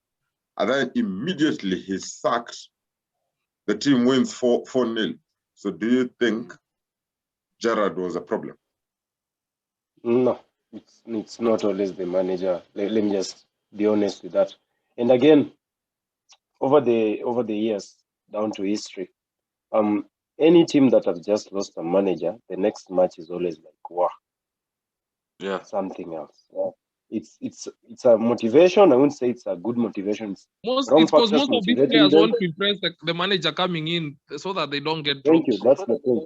and then immediately he's sacked. The team wins 4-0. So do you think Gerrard was a problem? No, it's not always the manager. Let me just be honest with that. And again, over the years, down to history, any team that has just lost a manager, the next match is always like, wow, something else. Yeah. It's a motivation. I wouldn't say it's a good motivation. It's because most of these players want to impress the manager coming in so that they don't get dropped. Thank you. That's the thing.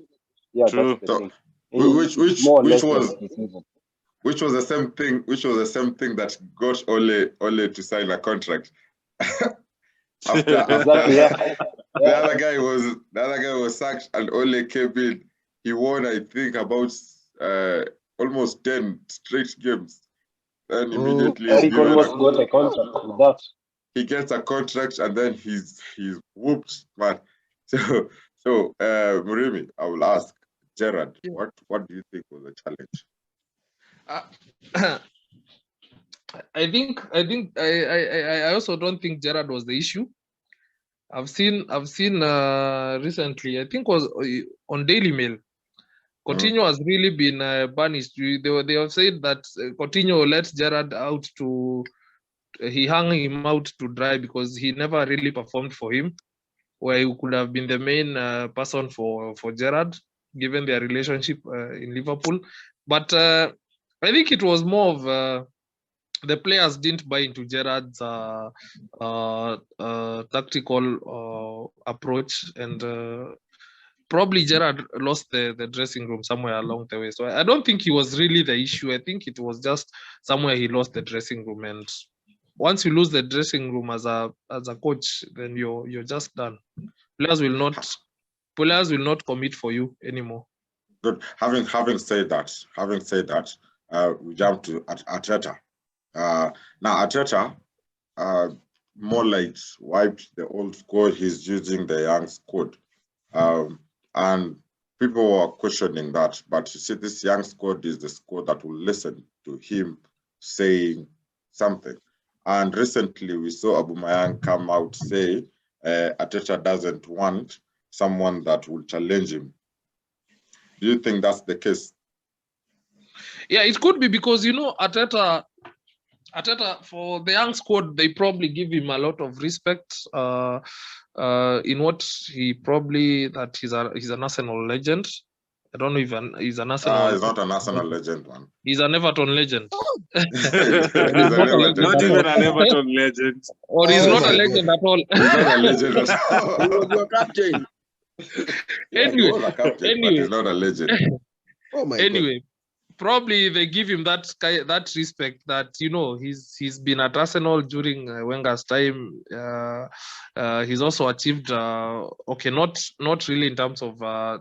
Yeah, True. That's the thing. Which was the same thing. Which was the same thing that got Ole to sign a contract. Exactly. Yeah. The other guy was sacked, and Ole came in. He won, I think, about almost 10 straight games. Then immediately Eric almost got a contract with that. He gets a contract, and then he's whooped, man. So Murimi, I will ask Gerrard, what do you think was the challenge? I also don't think Gerrard was the issue. I've seen recently, I think was on Daily Mail, Coutinho has really been banished. They have said that Coutinho let Gerrard out he hung him out to dry because he never really performed for him, where he could have been the main person for Gerrard, given their relationship in Liverpool. But I think it was more of the players didn't buy into Gerrard's tactical approach, and probably Gerrard lost the dressing room somewhere along the way. So I don't think he was really the issue. I think it was just somewhere he lost the dressing room, and once you lose the dressing room as a coach, then you're just done. Players will not commit for you anymore. Good. Having said that, we jump to Arteta. Now Arteta, more like wiped the old squad. He's using the young squad, and people were questioning that. But you see, this young squad is the squad that will listen to him saying something. And recently, we saw Aubameyang come out say Arteta doesn't want someone that will challenge him. Do you think that's the case? Yeah, it could be because Arteta for the young squad, they probably give him a lot of respect in what he probably that he's an Arsenal legend. I don't know if he's an Arsenal. He's not an Arsenal legend, man. He's an Everton legend. He's not even an Everton legend. Or he's not a legend at all. He's not a legend at all. He was your captain. He was a captain, but he's not a legend. Oh my Anyway, probably they give him that respect that he's been at Arsenal during Wenger's time. He's also achieved okay, not really in terms of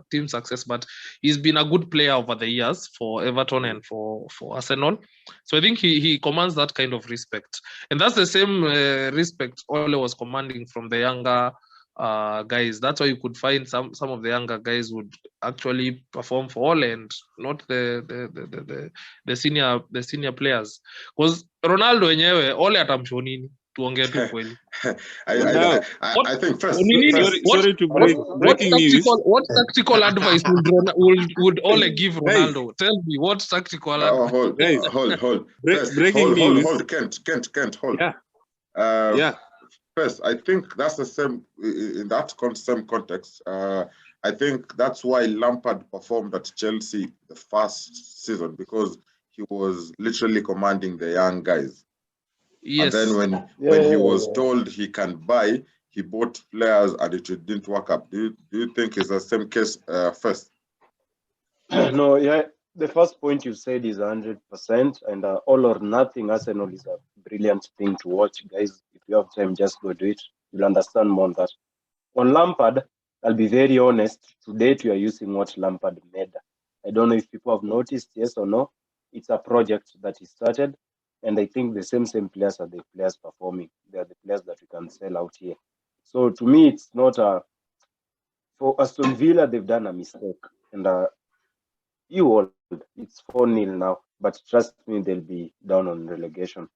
team success, but he's been a good player over the years for Everton and for Arsenal. So I think he commands that kind of respect, and that's the same respect Ole was commanding from the younger guys. That's why you could find some of the younger guys would actually perform for Ole and not the senior players, because Ronaldo wenyewe Ole atamshow nini, tuongee tu kweli. Now, I think first, sorry to break breaking news. What tactical advice would Ole give Ronaldo? Tell me, what tactical advice? hold. Guys, First, breaking news. hold, Kent, hold. Yeah. Uh, First, I think that's the same in that same context. I think that's why Lampard performed at Chelsea the first season, because he was literally commanding the young guys. Yes. And then when he was told he can buy, he bought players and it didn't work up. Do you think it's the same case first? No, yeah. The first point you said is 100%, and all or nothing Arsenal is a brilliant thing to watch, guys. If you have time, just go do it. You'll understand more on that. On Lampard, I'll be very honest. To date, we are using what Lampard made. I don't know if people have noticed, yes or no. It's a project that he started, and I think the same players are the players performing. They are the players that we can sell out here. So to me, it's not a. For Aston Villa, they've done a mistake, and it's 4-0 now, but trust me, they'll be down on relegation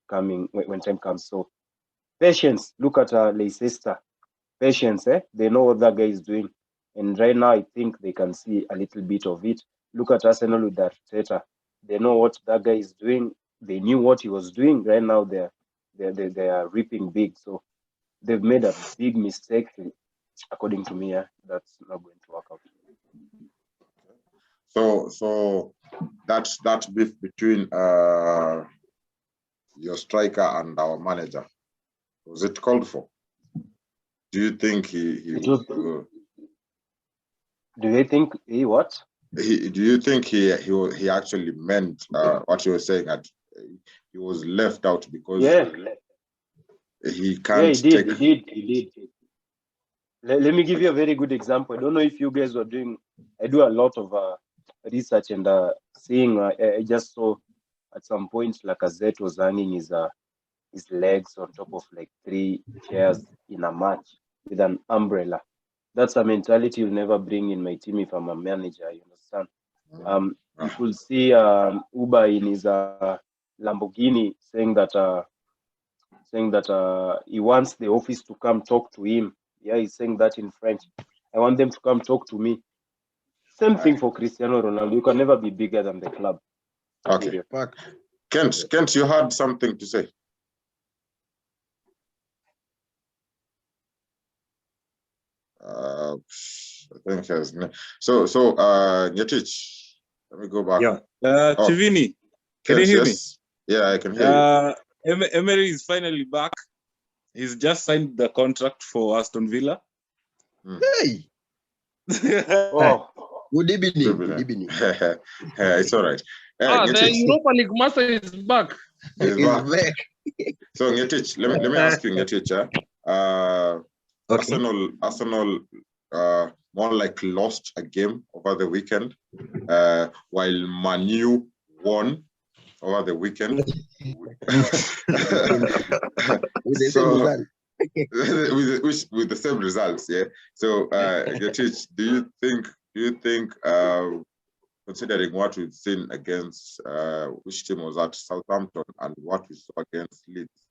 coming when time comes. So patience. Look at Leicester. Patience, they know what that guy is doing, and right now I think they can see a little bit of it. Look at Arsenal with that Arteta. They know what that guy is doing. They knew what he was doing. Right now they are reaping big. So they've made a big mistake, according to me. That's not going to work out. So that's that beef between your striker and our manager. Was it called for? Do you think he Do you think he what? do you think he actually meant what you were saying, that he was left out because he can't he did. Let me give you a very good example. I don't know if you guys were doing. I do a lot of research and seeing. I just saw at some point Lacazette was hanging his legs on top of like 3 chairs in a match with an umbrella. That's a mentality you'll never bring in my team if I'm a manager. You understand? You could see Uber in his Lamborghini saying that he wants the office to come talk to him. Yeah, he's saying that in French. I want them to come talk to me. Same thing for Cristiano Ronaldo. You can never be bigger than the club. Okay. Kent, you had something to say. I think so. Ngetich, let me go back. Yeah. Chivini, can you hear me? Yeah, I can hear you. Emery is finally back. He's just signed the contract for Aston Villa. Hey, good evening. It's all right. The Europa League master is back. He's back. So Ngetich, let me ask you, Ngetich. Okay. Arsenal more like lost a game over the weekend, while Manu won over the weekend. With the same results, yeah. So Ngetich, do you think considering what we've seen against which team was at Southampton and what we saw against Leeds,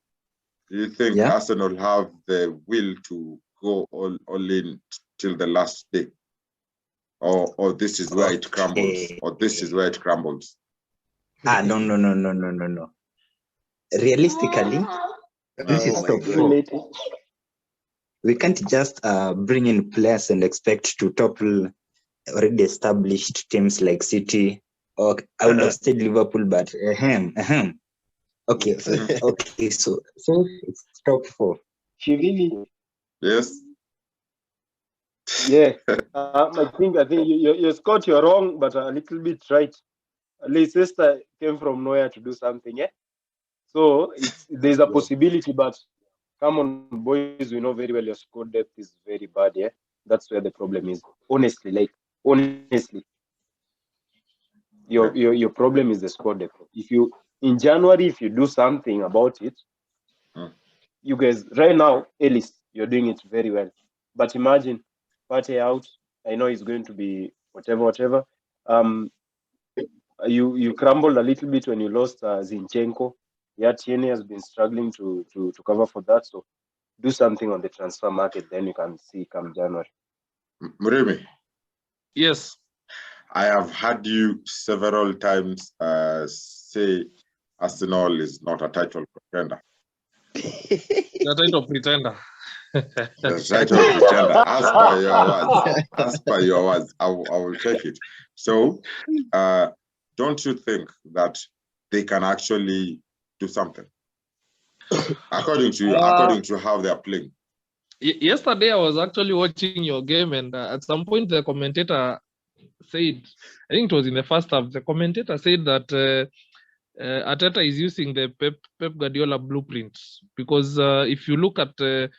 do you think Arsenal have the will to go all in till the last day, or this is where it crumbles, or this is where it crumbles? No. Realistically, this is top 4. We can't just bring in players and expect to topple already established teams like City, or I would have said Liverpool, but Okay, so it's top 4. Chivini. Yes. Yeah, I think you Scott, you're wrong, but a little bit right. Leicester came from nowhere to do something, yeah. So there's a Yeah. possibility, but come on, boys, we know very well your squad depth is very bad, yeah. That's where the problem is. Honestly, your problem is the squad depth. If you in January, if you do something about it, Mm. you guys right now, Ellis, you're doing it very well. But imagine Partey out. I know it's going to be whatever. You crumbled a little bit when you lost Zinchenko. Yeah, Tierney has been struggling to cover for that. So do something on the transfer market, then you can see come January. Murimi, Yes. I have heard you several times say Arsenal is not a title contender. The title pretender. The title pretender. As per your words, I will take it. So, don't you think that they can actually do something according to how they are playing? Yesterday, I was actually watching your game, and at some point, the commentator said, I think it was in the first half, the commentator said that Arteta is using the Pep Guardiola blueprint because if you look at this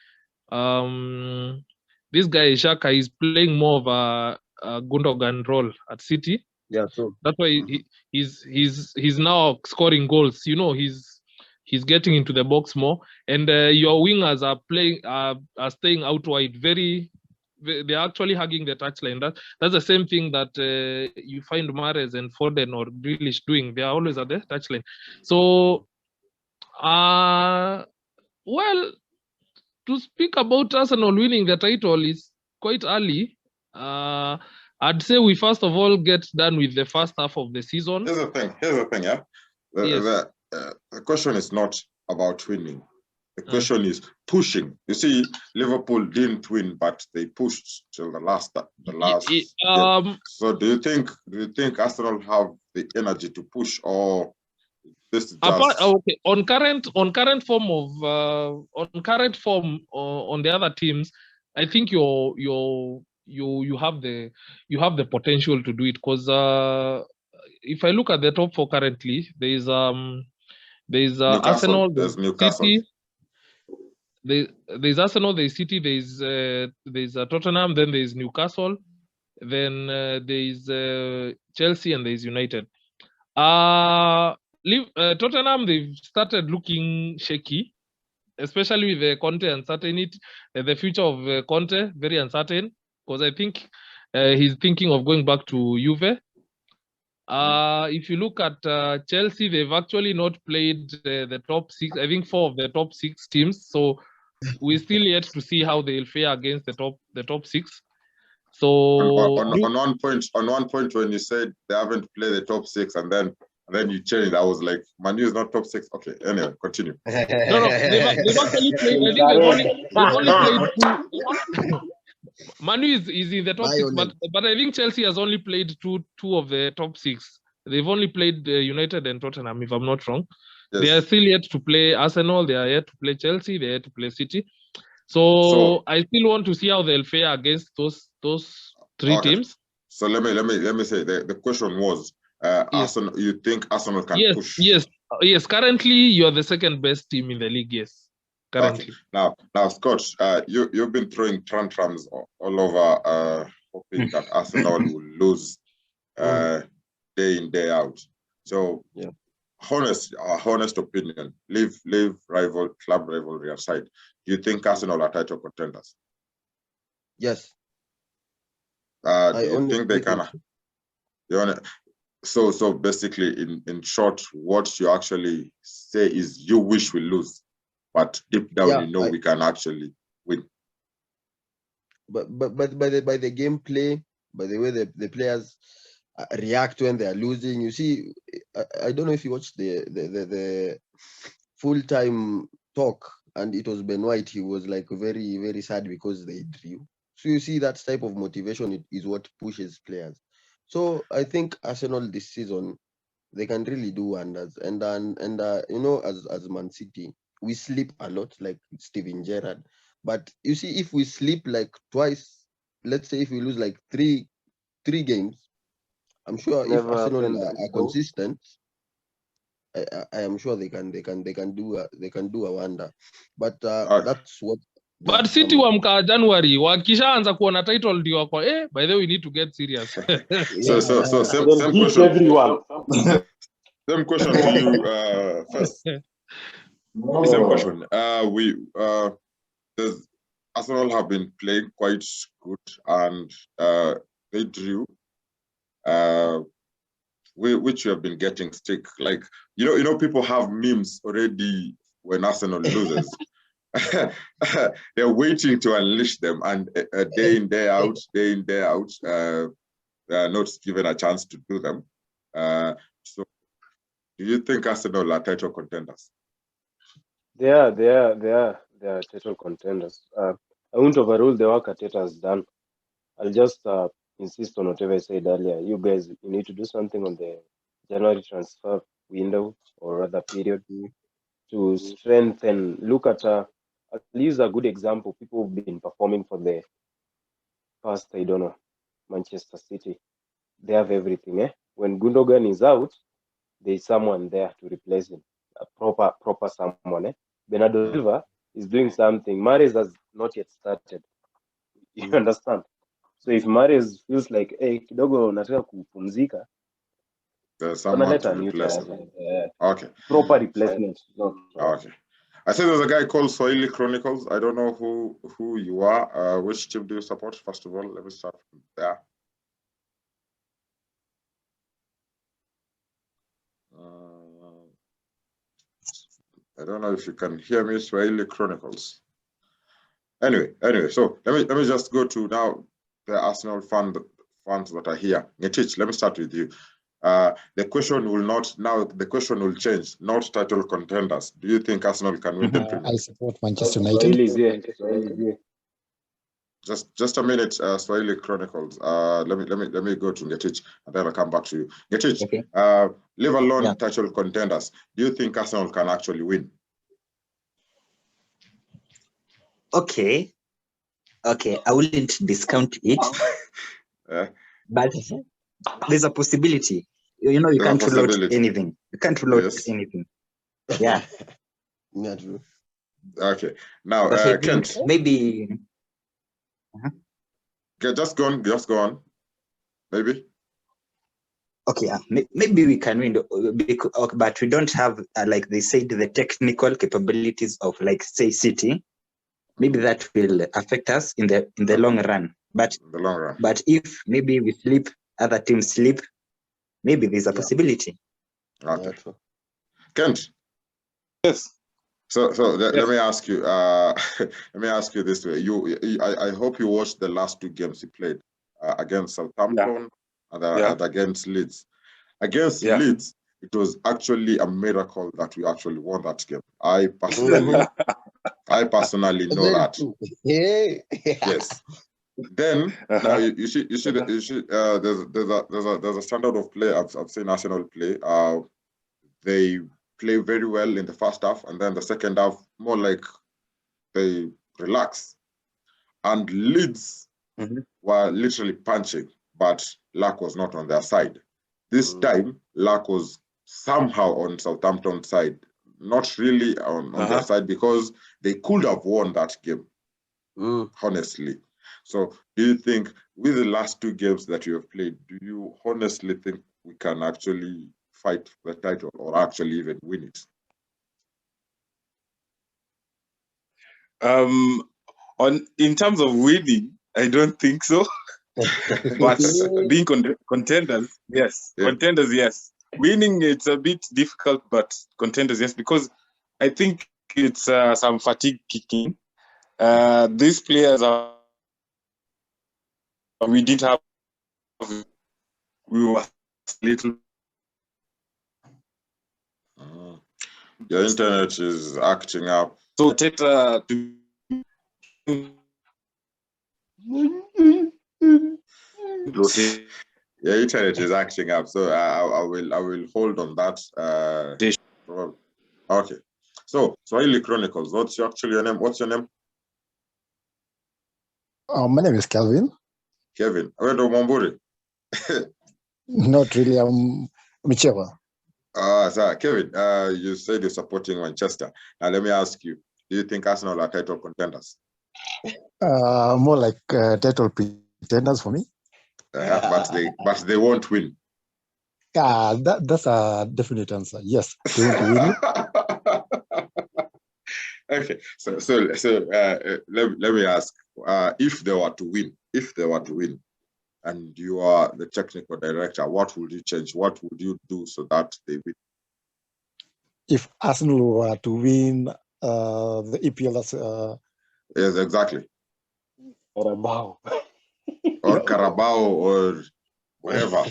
guy Xhaka is playing more of a Gundogan role at City. Yeah, true. That's why he's now scoring goals. You know, he's getting into the box more, and your wingers are playing are staying out wide. They're actually hugging the touchline. That's the same thing that you find Mahrez and Foden or Grealish doing. They are always at the touchline. So, well, to speak about Arsenal winning the title is quite early. I'd say we first of all get done with the first half of the season. Here's the thing, yeah. The question is not about winning. The question is pushing. You see, Liverpool didn't win, but they pushed till the last game. So do you think Arsenal have the energy to push, or this is just on current form on the other teams? I think you have the potential to do it because if I look at the top four currently, there's Newcastle, Arsenal, there's Newcastle. City, there's Arsenal, there's City, there's Tottenham, then there's Newcastle, then there's Chelsea, and there's United. Tottenham, they've started looking shaky, especially with the Conte uncertainty. The future of Conte very uncertain because I think he's thinking of going back to Juve. If you look at Chelsea, they've actually not played the top six. I think 4 of the top 6 teams. So we're still yet to see how they'll fare against the top 6. So on one point when you said they haven't played the top 6 and then you changed, I was like, Manu is not top 6. Okay, anyway, continue. No, they've actually played. I think they've only played 2. Manu is in the top 6, but I think Chelsea has only played two of the top 6. They've only played United and Tottenham, if I'm not wrong. Yes. They are still yet to play Arsenal. They are yet to play Chelsea. They are yet to play City. So I still want to see how they'll fare against those 3 teams. So let me say the question was, yes. Arsenal. You think Arsenal can push? Yes. Currently, you are the second best team in the league. Yes. Currently. Okay. Now, Scott, you've been throwing tantrums all over, hoping that Arsenal will lose day in, day out. So, yeah. Honest opinion, leave club rivalry aside. Do you think Arsenal are title contenders? Yes. Do you think they can? So basically, in short, what you actually say is you wish we lose, but deep down, we can actually win. But by the gameplay, by the way the players react when they are losing, you see, I don't know if you watched the full-time talk, and it was Ben White. He was like very, very sad because they drew. So you see, that type of motivation is what pushes players. So I think Arsenal this season, they can really do wonders. And as Man City, we sleep a lot, like Steven Gerrard. But you see, if we sleep like twice let's say if we lose like three games, I'm sure if Never Arsenal happened are before. consistent, I am sure they can do a wonder. But that's what. But City wamka January wakishaanza kuona title ndio wako by the way we need to get serious. So same Then beat question. everyone. Same question to you first. Same question. There's Arsenal have been playing quite good and they drew. Which you have been getting stick. Like you know, people have memes already when Arsenal loses. They're waiting to unleash them, and day in day out, they are not given a chance to do them. So, do you think Arsenal are title contenders? They are title contenders. I won't overrule the work Arteta has done. I'll just insist on whatever I said earlier. You guys, you need to do something on the January transfer window or rather period to strengthen. Look at, I'll use a good example. People have been performing for the past, I don't know, Manchester City. They have everything. When Gundogan is out, there's someone there to replace him. A proper someone. Bernardo Silva is doing something. Mahrez has not yet started. You understand? So if Mahrez feels like, hey, kidogo nataka kupumzika, there's someone to replace him. Okay. Proper replacement. Okay. I said there's a guy called Swahili Chronicles. I don't know who you are. Which team do you support? First of all, let me start from there. I don't know if you can hear me, Swahili Chronicles. Anyway, so let me just go to now the Arsenal fans that are here. Ngetich, let me start with you. The question will change. Not title contenders. Do you think Arsenal can win the Premier League? I support Manchester United. Just a minute, Swahili Chronicles. Let me go to Ngetich and then I'll come back to you. Ngetich, Okay. leave alone title contenders. Do you think Arsenal can actually win? Okay, I wouldn't discount it, but there's a possibility. You know, you can't rule out anything. You can't rule out anything. Yeah. Yeah, true. Okay. Now, Kent. Maybe. Okay, just go on. Maybe. Okay, maybe we can win, but we don't have, like they said, the technical capabilities of, like, say, City. Maybe that will affect us in the long run. But But if maybe we sleep, other teams sleep, maybe there's a possibility. Okay. Kent. Yes. So let me ask you. Let me ask you this way. I hope you watched the last two games you played against Southampton and against Leeds. Against Leeds, it was actually a miracle that we actually won that game. I personally know that. Yes. Then now you see there's a standard of play I've seen Arsenal play. They play very well in the first half, and then the second half more like they relax. And Leeds were literally punching, but luck was not on their side. This time, luck was somehow on Southampton's side, not really on their side, because they could have won that game, honestly. So do you think with the last two games that you have played, do you honestly think we can actually fight for the title or actually even win it? In terms of winning, I don't think so. But being contenders, yes. Yeah. Contenders, yes. Winning, it's a bit difficult, but contenders, yes, because I think it's some fatigue kicking. These players we didn't have. We were little. Your internet is acting up. So Teta your internet is acting up, so I will hold on that. Okay. So Swahili Chronicles, what's your name? My name is Calvin. Kevin, wewe ndo Mwamburi? Not really. I'm whichever. So Kevin, you said you're supporting Manchester. Now let me ask you, do you think Arsenal are title contenders? More like title pretenders for me. But they won't win. That's a definite answer. Yes, they won't win. Okay, so let me ask, if they were to win, and you are the technical director, what would you change? What would you do so that they win? If Arsenal were to win the EPL, that's Yes, exactly. Carabao. Or Carabao or whatever.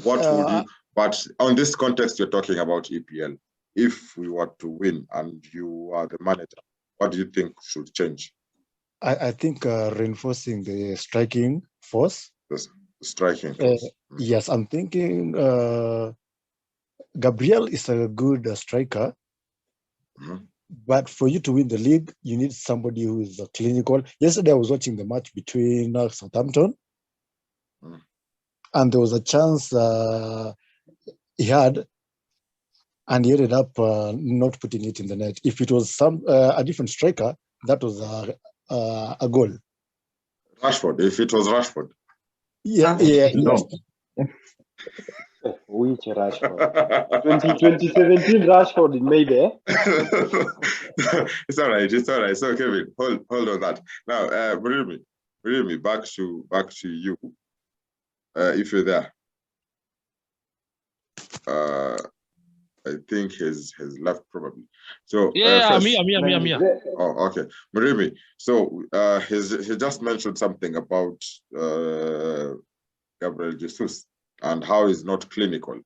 What would you? But on this context, you're talking about EPL. If we were to win and you are the manager, what do you think should change? I think reinforcing the striking force. The striking force. Yes, I'm thinking Gabriel is a good striker. But for you to win the league, you need somebody who is clinical. Yesterday, I was watching the match between Southampton, and there was a chance he had, and he ended up not putting it in the net. If it was a different striker, that was a goal. Rashford, if it was Rashford. Yeah. No. Which Rashford? 2017 Rashford, maybe. It's all right. So Kevin, hold on that. Now, Murimi, back to you. If you're there. I think he's left probably. So I'm here. Oh, okay. Murimi, so he just mentioned something about Gabriel Jesus and how he's not clinical,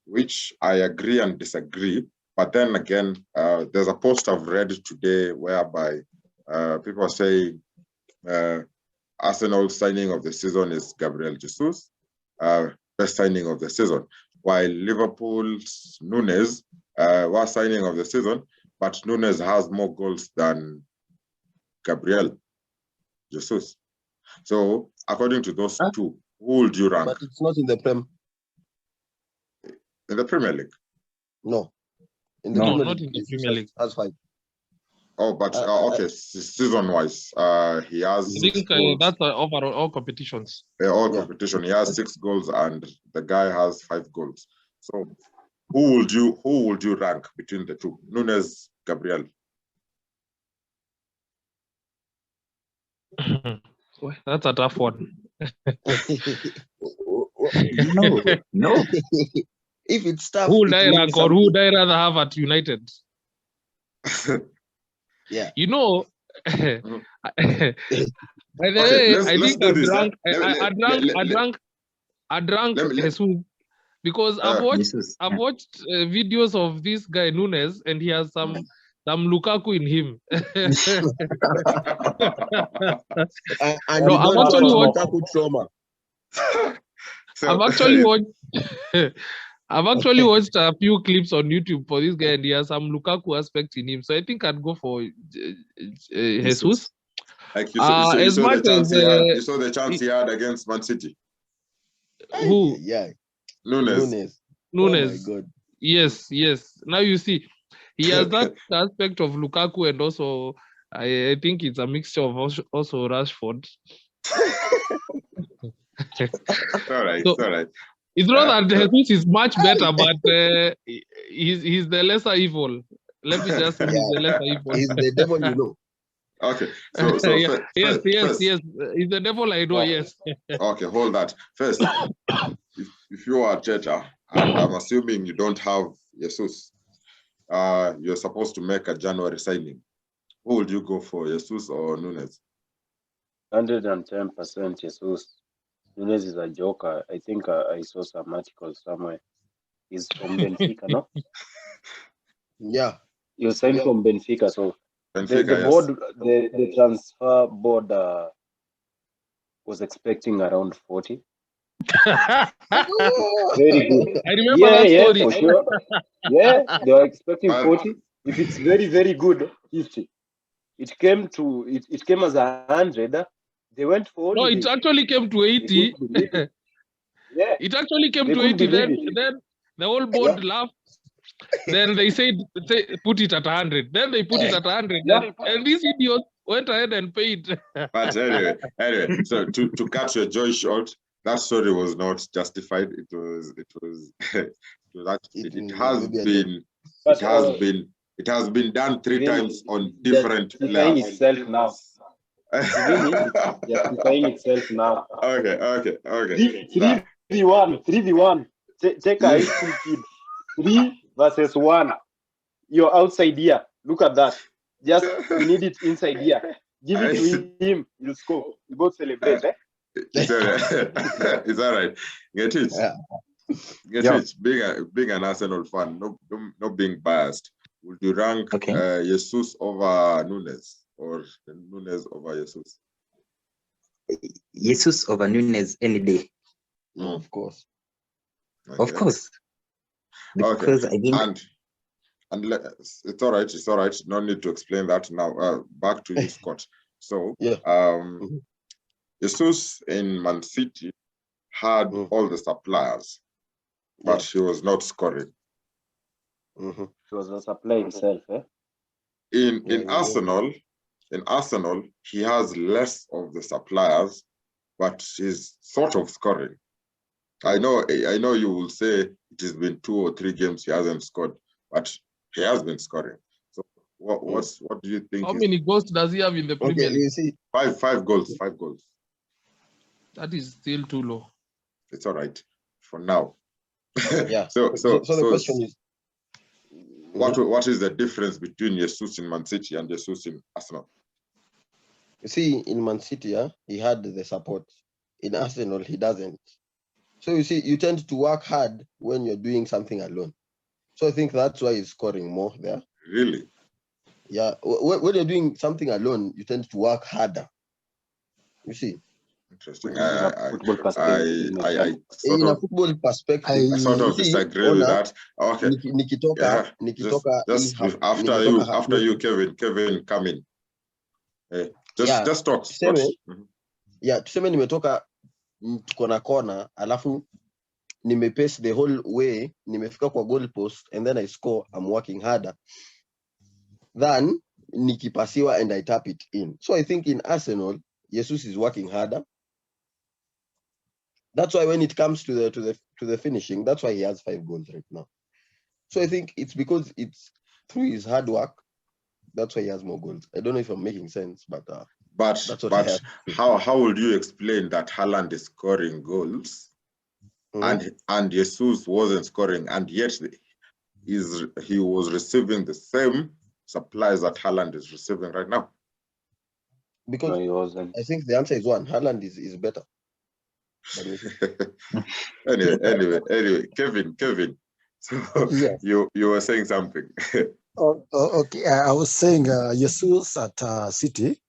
which I agree and disagree. But then again, there's a post I've read today whereby people are saying Arsenal signing of the season is Gabriel Jesus, best signing of the season, while Liverpool's Nunes was signing of the season, but Nunes has more goals than Gabriel Jesus. So according to those two, who would you rank? But it's not in the Prem. In the Premier League? No. Not in the Premier League. That's fine. Oh, but okay, season-wise, he has I think that's overall all competitions. Competition. He has 6 goals, and the guy has 5 goals. So, who would you rank between the two? Nunes, Gabriel. That's a tough one. No. If it's tough, Who would I rank or who would I rather have at United? Yeah. You know, by the way, I think I drank Jesus because I've watched videos of this guy Nunes, and he has some Lukaku in him. And no, I've actually watched Lukaku trauma. I've actually watched a few clips on YouTube for this guy, and he has some Lukaku aspect in him. So I think I'd go for Jesus. Like you saw the chance he had against Man City. Who? Yeah. Nunes. Oh my God. Yes. Now you see, he has that aspect of Lukaku, and also I think it's a mixture of also Rashford. All right. It's not that Jesus is much better, but he's the lesser evil. Let me just say he's the lesser evil. He's the devil, you know. Okay. So yes. He's the devil, I know, yes. Okay, hold that. First, if you are Cheta, and I'm assuming you don't have Jesus, you're supposed to make a January signing. Who would you go for, Jesus or Nunes? 110% Jesus. Nunes is a joker. I think I saw some articles somewhere. He's from Benfica, no? Yeah. He was signed from Benfica, so Benfica, the board, the transfer board was expecting around 40. Very good. I remember that story. For sure. Yeah, they were expecting 40. If it's very, very good, 50. It came as 100 They went for No, holiday. it actually came to 80. couldn't believe it. Yeah, It actually came they to couldn't 80. believe it. Then the whole board laughed. Then they said, put it at 100. Then they put it at 100. Yeah. And these idiots went ahead and paid. But anyway, so to cut your joy short, that story was not justified. It was it has been done 3 times on different justifying players. itself now. Justifying itself now. Okay. 3v1. Take a high school kid. 3 versus 1. You're outside here. Look at that. Just we need it inside here. Give it to him. He'll score. We both celebrate. It's all right. Get it. Get it. Being an Arsenal fan, not being biased. Would you rank Jesus over Nunes or Nunes over Jesus? Jesus over Nunes any day. Of course. Okay. Of course. Because I think and it's all right. It's all right. No need to explain that now. Back to you, Scott. So, Jesus in Man City had all the suppliers, but he was not scoring. He was a supply himself. In Arsenal, he has less of the suppliers, but he's sort of scoring. I know you will say it has been 2 or 3 games he hasn't scored, but he has been scoring. So what do you think? How many goals does he have in the Premier League? You see, 5 goals. 5 goals. That is still too low. It's all right for now. Yeah. So the question is, what is the difference between Jesus in Man City and Jesus in Arsenal? you see, in Man City, he had the support. In Arsenal, he doesn't. So you see, you tend to work hard when you're doing something alone. So I think that's why he's scoring more there. Really? Yeah. When you're doing something alone, you tend to work harder. You see. Interesting. In a football perspective, I sort of disagree with that. Okay. Nikitoka after you, Kevin, come in. Just talk. Tuseme nimetoka kona alafu nimepace the whole way, nimefika kwa goal post, and then I score. I'm working harder than nikipasiwa and I tap it in. So I think in Arsenal, Jesus is working harder. That's why when it comes to the finishing, that's why he has 5 goals right now. So I think it's because it's through his hard work. That's why he has more goals. I don't know if I'm making sense, but how would you explain that Haaland is scoring goals and Jesus wasn't scoring, and yet he was receiving the same supplies that Haaland is receiving right now? Because no, he wasn't. I think the answer is one. Haaland is better. anyway, Kevin. So you were saying something. Okay, I was saying Jesus at City.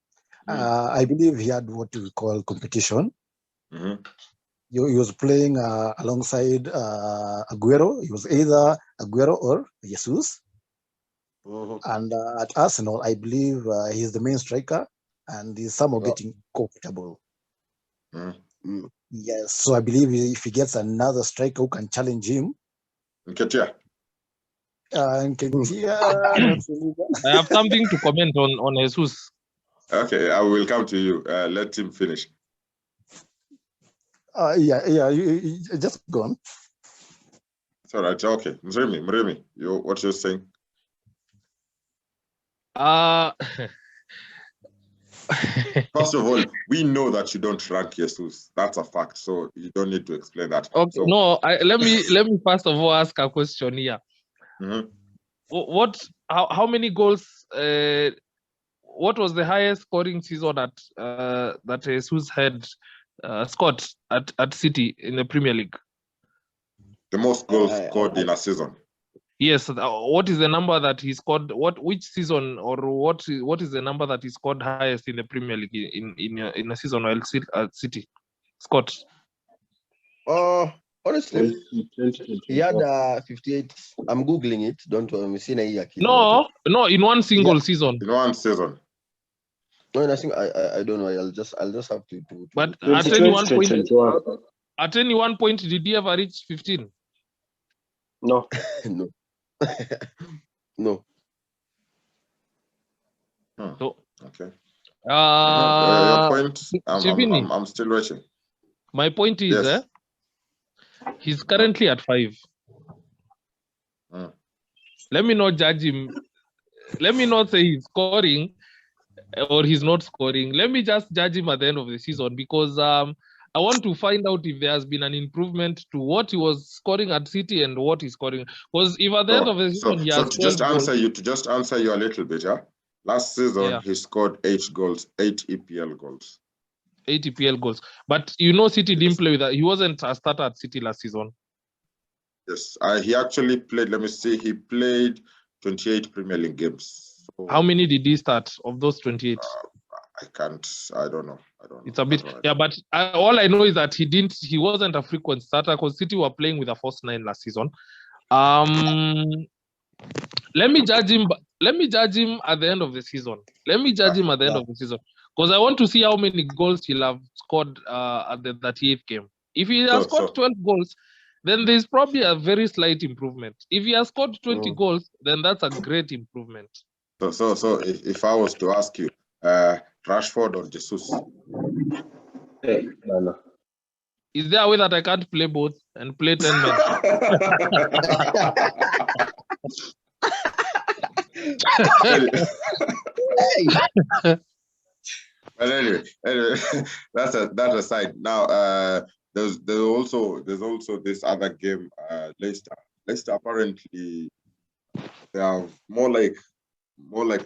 I believe he had what we call competition. He was playing alongside Aguero. He was either Aguero or Jesus. And at Arsenal, I believe he's the main striker, and he's somehow getting comfortable. Yes, so I believe if he gets another striker who can challenge him. Nketiah. I have something to comment on Jesus. Okay, I will come to you. Let him finish. You just go on. It's all right. Okay, Mremi, what you're saying? First of all, we know that you don't rank Jesus. That's a fact. So you don't need to explain that. Okay, so, no. Let me first of all ask a question here. How many goals? What was the highest scoring season that Jesus had scored at City in the Premier League? The most goals scored in a season. Yes. What is the number that he scored? Which season, or what is the number that he scored highest in the Premier League in a season while City? Scott. Honestly, he had 58. I'm googling it. Don't worry, No, in one single season. In one season. No, I think I don't know. I'll just have to But at 2020, any one point, 2021. at any one point, did he ever reach 15? No. no. No. So, Okay. Your uh, point. Chivini, I'm still waiting. my point is, Yes. he's currently at 5. Mm. Let me not judge him. Let me not say he's scoring or he's not scoring. Let me just judge him at the end of the season, because I want to find out if there has been an improvement to what he was scoring at City and what he's scoring. Because if at the end of the season he has to just 12 goals, answer you a little bit, yeah. Last season Yeah. he scored 8 goals, 8 EPL goals. 8 EPL goals. But you know, City didn't play with that. He wasn't a starter at City last season. Yes, he actually played. Let me see. He played 28 Premier League games. So, How many did he start of those 28? I can't. I don't know. It's a bit, yeah. But all I know is that he wasn't a frequent starter because City were playing with a first 9 last season. Let me judge him. Let me judge him at the end of the season. Let me judge him at the end of the season, because I want to see how many goals he'll have scored at the 38th game. If he has scored 12 goals, then there's probably a very slight improvement. If he has scored 20 goals, then that's a great improvement. So if I was to ask you, Rashford or Jesus? Hey, no. Is there a way that I can't play both and play 10 men? But anyway, that aside. Now, there's also this other game, Leicester. Leicester apparently they have more like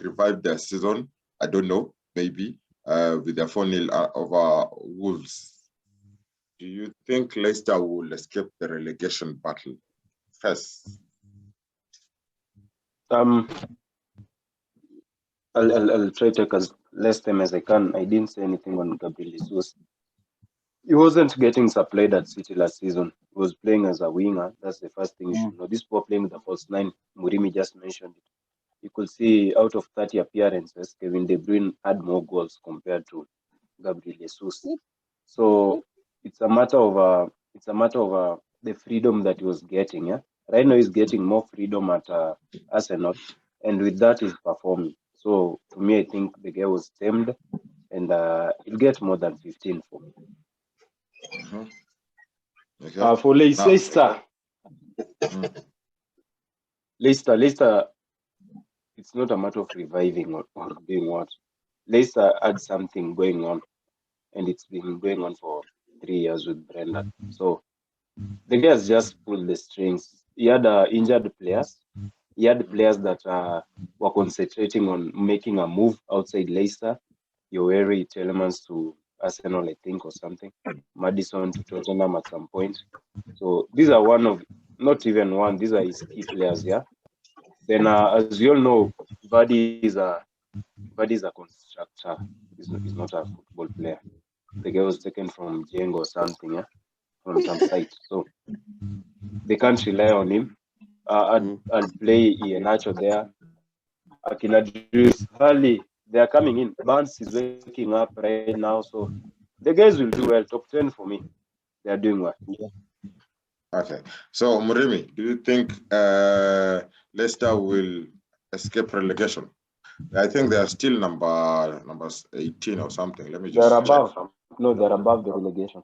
revived their season. I don't know, maybe with their 4-0 over Wolves. Do you think Leicester will escape the relegation battle first? I'll try to take as less time as I can. I didn't say anything on Gabriel Jesus. He wasn't getting supplied at City last season. He was playing as a winger. That's the first thing you should know. These people playing with the first 9. Murimi just mentioned it. You could see out of 30 appearances, Kevin De Bruyne had more goals compared to Gabriel Jesus. So it's a matter of the freedom that he was getting. Yeah, right now he's getting more freedom at Arsenal, and with that he's performing. So to me, I think the guy was tamed, and he'll get more than 15 for me. Okay. For Leicester, Leicester, it's not a matter of reviving or doing what. Leicester had something going on, and it's been going on for 3 years with Brendan. So the guy has just pulled the strings. He had injured players. He had players that were concentrating on making a move outside Leicester. Yoweri Telemans to Arsenal, I think, or something. Maddison to Tottenham at some point. So these are not even one. These are his key players, yeah. Then, as you all know, Vardy is a constructor. He's not a football player. The guy was taken from Django or something, yeah, from some site. So they can't rely on him. I'll play Iheanacho there. Akina Juice, Hurley, they are coming in. Barnes is waking up right now. So the guys will do well. Top 10 for me. They are doing well. Okay. So, Murimi, do you think Leicester will escape relegation? I think they are still numbers 18 or something. Let me just They're check. above. No, they're above the relegation.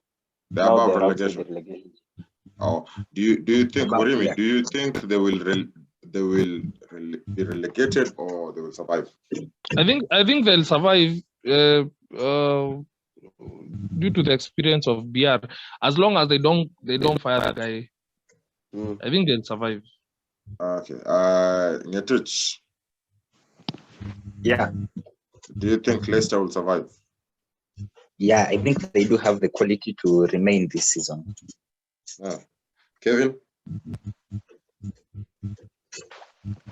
They're Now above they're relegation. outside the relegation. Oh, do you think, Above, Murimi? yeah. Do you think they will be relegated or they will survive? I think they'll survive due to the experience of BR. As long as they don't fire that guy, I think they'll survive. Okay. Ngetich, Yeah, do you think Leicester will survive? yeah, I think they do have the quality to remain this season. Kevin?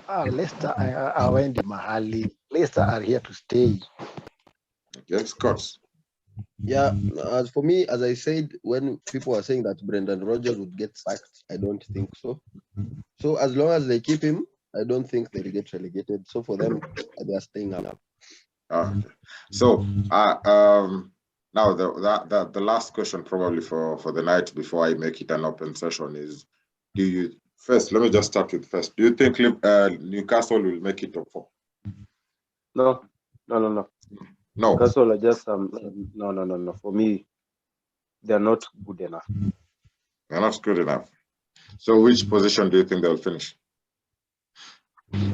Leicester hawaendi mahali. Leicester are here to stay. Okay, Scott. Yeah, as for me, as I said, when people are saying that Brendan Rodgers would get sacked, I don't think so. So as long as they keep him, I don't think they'll get relegated. So for them, they are staying up. Okay. So, now the last question probably for the night before I make it an open session is: do you first? Let me just start with first. Do you think Newcastle will make it top 4? No. No. Newcastle are just no. For me, they're not good enough. They're not good enough. So, which position do you think they'll finish?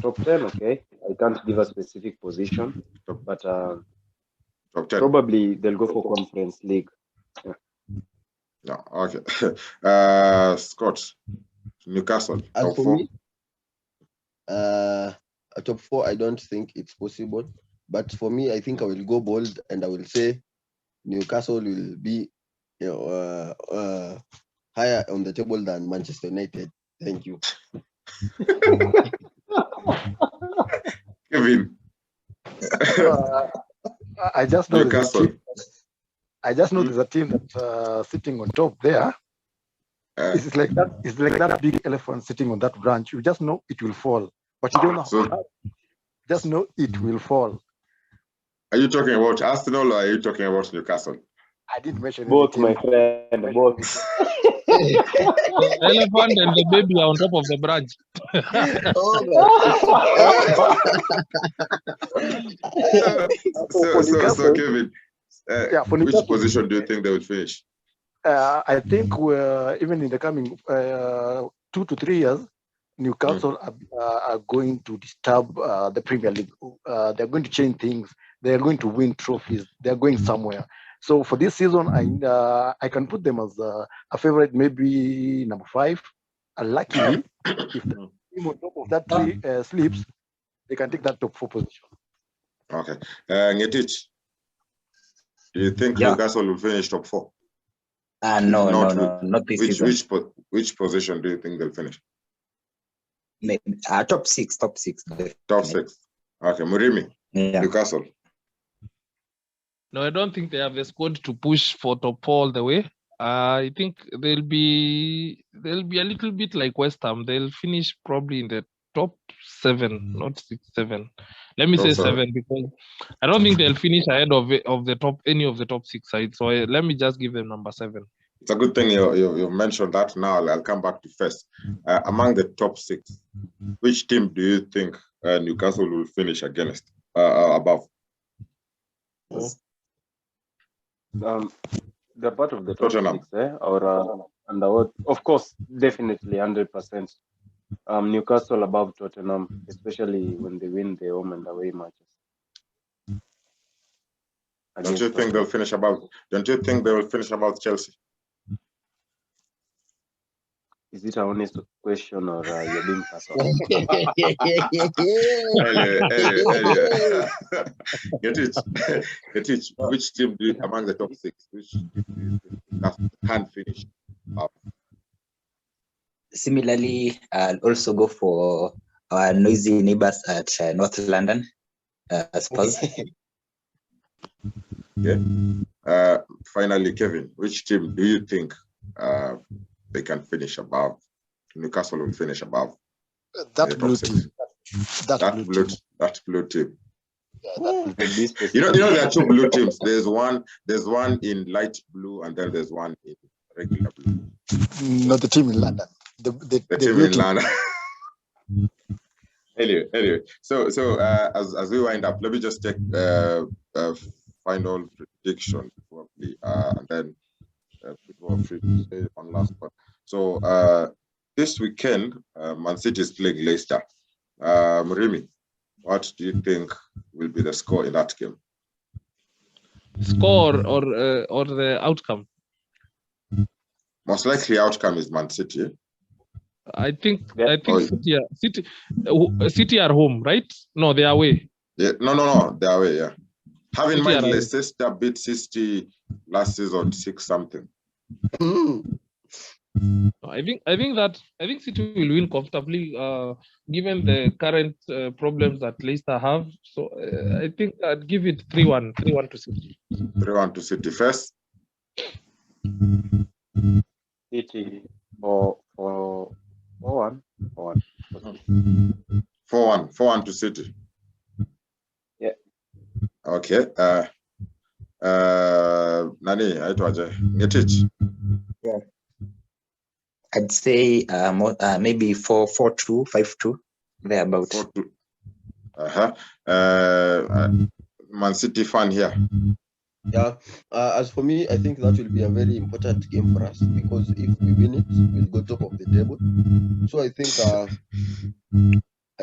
Top 10, okay. I can't give a specific position, but Top 10. probably they'll go for Conference League. No, okay. Scott, Newcastle, As top for 4? me, a top 4, I don't think it's possible. But for me, I think I will go bold and I will say Newcastle will be higher on the table than Manchester United. Thank you. Kevin. I just know Newcastle. there's a team that's sitting on top there. It's like that. It's like that big elephant sitting on that branch. You just know it will fall, but you don't know. So, just know it will fall. Are you talking about Arsenal or are you talking about Newcastle? I didn't mention both, any my team. friend, both. The elephant and the baby are on top of the branch. So Kevin, for which Newcastle, position do you think they will finish? I think we're even in the coming 2 to 3 years, Newcastle are going to disturb the Premier League. They're going to change things. They're going to win trophies. They're going somewhere. So for this season, I can put them as a favorite, maybe number 5. Luckily, if the team on top of that tree sleeps, they can take that top 4 position. Okay. Ngetich, do you think Newcastle will finish top 4? No, not this season. Which position do you think they'll finish? Maybe, top 6. Top 6. Okay, Murimi, Newcastle. No, I don't think they have the squad to push for top 4 all the way. I think they'll be a little bit like West Ham. They'll finish probably in the top 7, not 6, 7. Let me say 7 because I don't think they'll finish ahead of the top any of the top 6 sides. So let me just give them number 7. It's a good thing you mentioned that. Now I'll come back to first. Among the top 6, which team do you think Newcastle will finish against above? They're part of the top 6, or under of course, definitely 100%. Newcastle above Tottenham, especially when they win their home and away matches. Don't you think they'll finish above? Don't you think they will finish above Chelsea? Is it an honest question or you're being personal? Get it. Which team do you, among the top 6? Which team do you think that can finish up? Similarly, I'll also go for our noisy neighbors at North London, Spurs. Okay. Finally, Kevin, which team do you think they can finish above? Newcastle will finish above that blue team. That blue team. Yeah, you know there are 2 blue teams. There's one in light blue and then there's one in regular blue. Not the team in London. The team in London. Anyway, so as we wind up, let me just take final prediction probably, and then people are free to say one last one. So this weekend, Man City is playing Leicester. Murimi, what do you think will be the score in that game? Score or the outcome? Most likely outcome is Man City. I think City are home, right? No, they are away. Yeah, no, they are away. Yeah. Have in mind, Leicester beat City last season 6-something. I think City will win comfortably, given the current problems that Leicester have. So I think I'd give it 3-1 to City. 3-1 to City first. City for 4-1. 4-1 to City. Yeah. Okay. Nani, aitwaje? Ngetich. Yeah. I'd say maybe 4-4-2, 5-2, thereabouts. 4-2. Man City fan here. Yeah. As for me, I think that will be a very important game for us because if we win it, we'll go top of the table. So I think.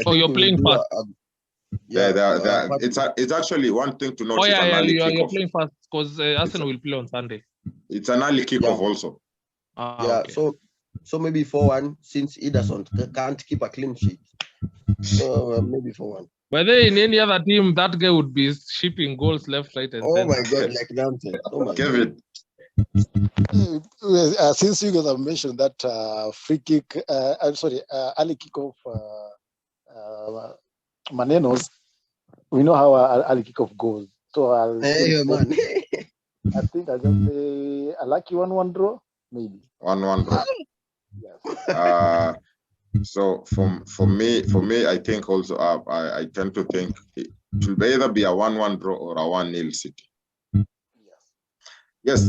You're playing fast. It's actually one thing to note. You're playing fast because Arsenal will play on Sunday. It's an early kickoff also. Okay. So maybe 4-1 since Ederson can't keep a clean sheet. So maybe 4-1. But then in any other team, that guy would be shipping goals left, right, and center. Oh my God, like Banter. Oh my Kevin. Since you guys have mentioned that free kick, early kickoff Manenos, we know how early kickoff goes. So I think I'll just say a lucky 1-1 draw, maybe. 1-1 draw. Yes. So for me, I think also I tend to think it will either be a 1-1 draw or a 1-0 City. Yes.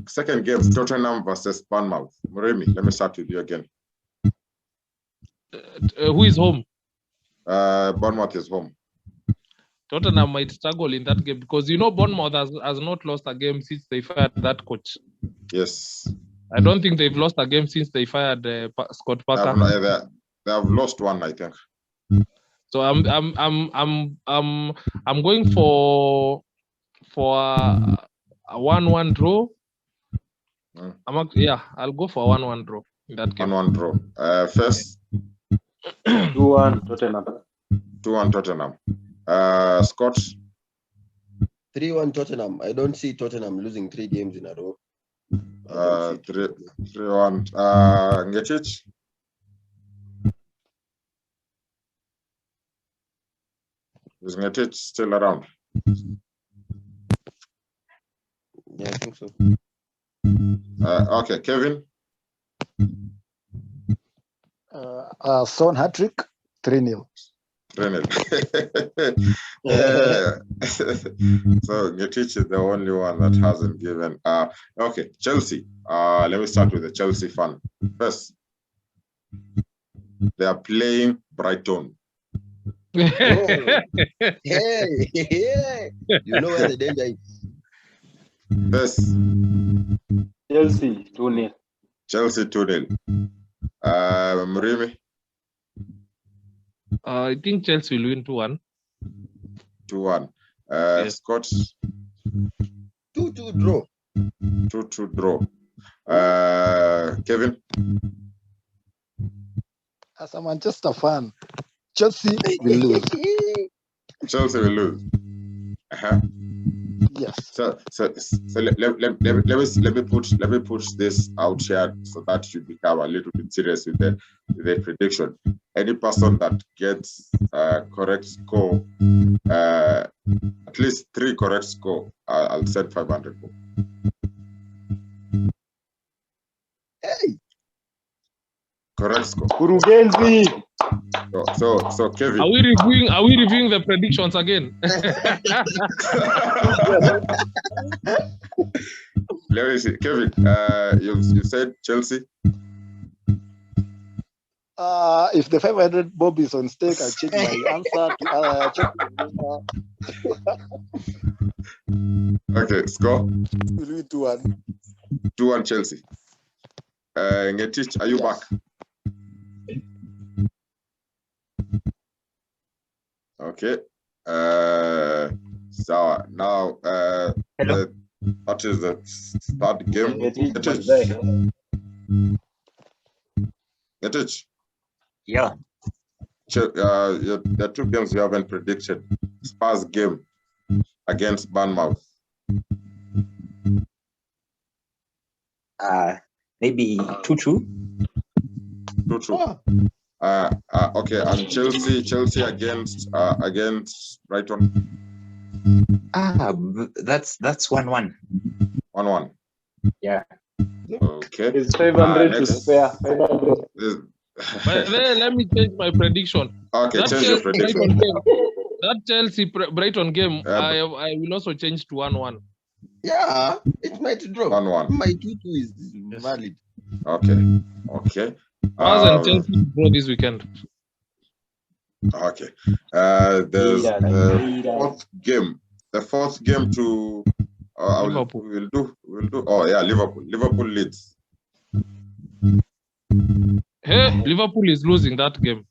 Second game, Tottenham versus Bournemouth. Muremi, let me start with you again. Who is home? Bournemouth is home. Tottenham might struggle in that game because Bournemouth has not lost a game since they fired that coach. Yes. I don't think they've lost a game since they fired Scott Parker. They have lost one, I think. So I'm going for a 1-1 draw. I'll go for a 1-1 draw in that game. 1-1 draw. First 2-1 Tottenham. 2-1 Tottenham. Scott. 3-1 Tottenham. I don't see Tottenham losing 3 games in a row. 3-1. Ngetich. Is Ngetich still around? Yeah, I think so. Okay, Kevin. Son hat-trick, 3-0. 3-0. So Ngetich is the only one that hasn't given. Okay, Chelsea. Let me start with the Chelsea fan. First, they are playing Brighton. Hey. You know where the danger is. First, Chelsea 2-0. Chelsea 2-0. Murimi. I think Chelsea will win 2-1. 2-1. Yes. Scott. 2-2 draw. 2-2 draw. Kevin. As a Manchester fan, Chelsea will lose. Chelsea will lose. Yes. So let me put this out here so that you become a little bit serious with the prediction. Any person that gets correct score, at least 3 correct score, I'll send 500. Hey. Correct score. Kurugenzi. So Kevin. Are we reviewing the predictions again? Let me see. Kevin, you said Chelsea. If the 500 bob is on stake, I'll check my answer. Okay, score. Will be 2-1. 2-1 Chelsea. Ngetich, are you back? Okay. So now that is the third game. Ngetich. Yeah. The 2 games you haven't predicted. Spurs game against Bournemouth. Maybe 2-2. 2-2. Okay, and Chelsea against Brighton. That's 1-1. 1-1. Yeah. Okay. It's 500 to spare. 500. But then let me change my prediction. Okay, change your prediction. That Chelsea Brighton game, Yeah, I will also change to 1-1. Yeah, it might drop. 1-1. My 2-2 is Yes. valid. Okay. Okay. Spurs and Chelsea to draw this weekend. Okay. There's Yeah, the fourth game. The fourth game to Liverpool. we'll do. Oh yeah, Liverpool leads. Hey, Liverpool is losing that game.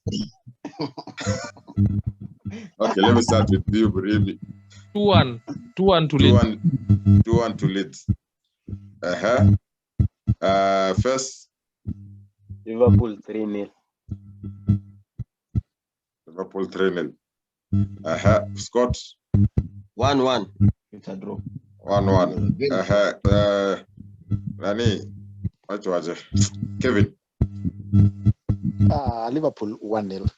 Okay, let me start with you, Burimi. 2-1. 2-1 to Leeds. 2-1 to Leeds. First, Liverpool 3-0. Liverpool 3-0. Scott 1-1. It's a draw. 1-1. Nani? What was it? Kevin. Liverpool 1-0.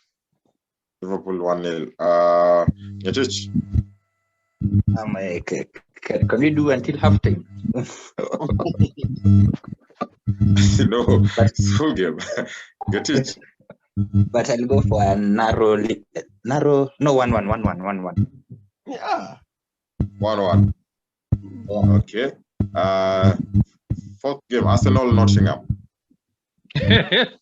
Liverpool 1-0. Yetich. Can we do until halftime? No, it's full game. Yetich. But I'll go for a narrow. No, 1-1. Yeah. 1-1. Okay. Fourth game, Arsenal Nottingham. Let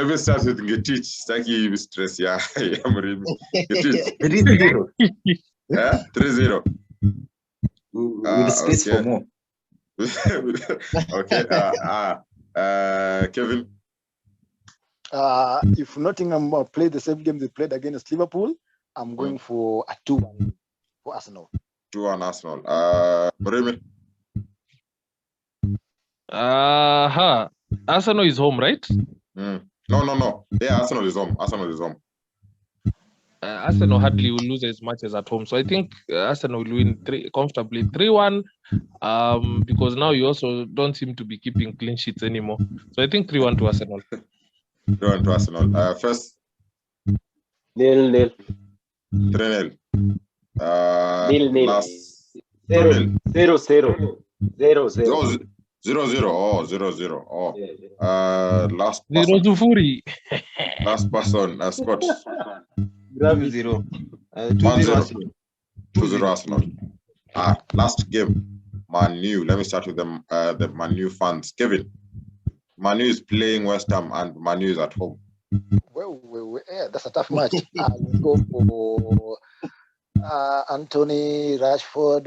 me start with Getich. Thank you, stress. Yeah, I'm reading. Getich. 3-0. 3-0. With space for more. Okay. Kevin. If Nottingham play the same game they played against Liverpool, I'm going for a 2-1 for Arsenal. 2-1 Arsenal. Burimi. Arsenal is home, right? No. Yeah, Arsenal is home. Arsenal hardly will lose as much as at home. So I think Arsenal will win comfortably 3-1 because now you also don't seem to be keeping clean sheets anymore. So I think 3-1 to Arsenal. 3-1 to Arsenal. First. 0-0. 3-0. 0-0. Last. 0-0. 0-0. 0-0. Oh, 0-0. Oh. Yeah. Last 0-0. Last person, Scott. 2-0. 2-0 Arsenal. 2-0 Arsenal. Last game, Man U. Let me start with the Man U fans. Kevin, Man U is playing West Ham and Man U is at home. Well, yeah, that's a tough match. Let's go for Anthony Rashford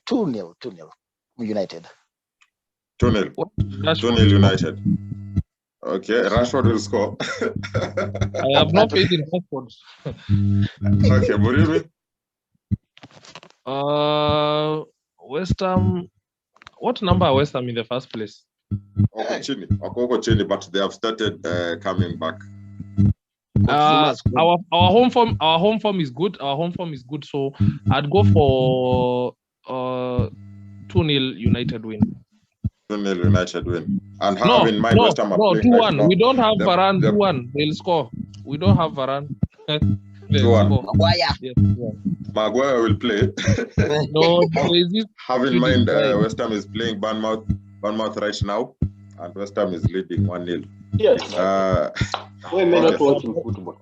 2-0 United. 2-0. 2-0 United. Okay, Rashford will score. I have no faith in Rashford. Okay, Burimi. West Ham. What number are West Ham in the first place? Chini, but they have started coming back. Our home form is good. So I'd go for 2-0 United win. 2-0 United win. And have in mind West Ham are playing 2-1. right. We don't have Varane. 2-1. They'll score. We don't have Varane. 2-1. Yes, Maguire will play. No, have in mind West Ham is playing Bournemouth right now, and West Ham is leading 1-0. Yes. Why am I not Okay. watching football?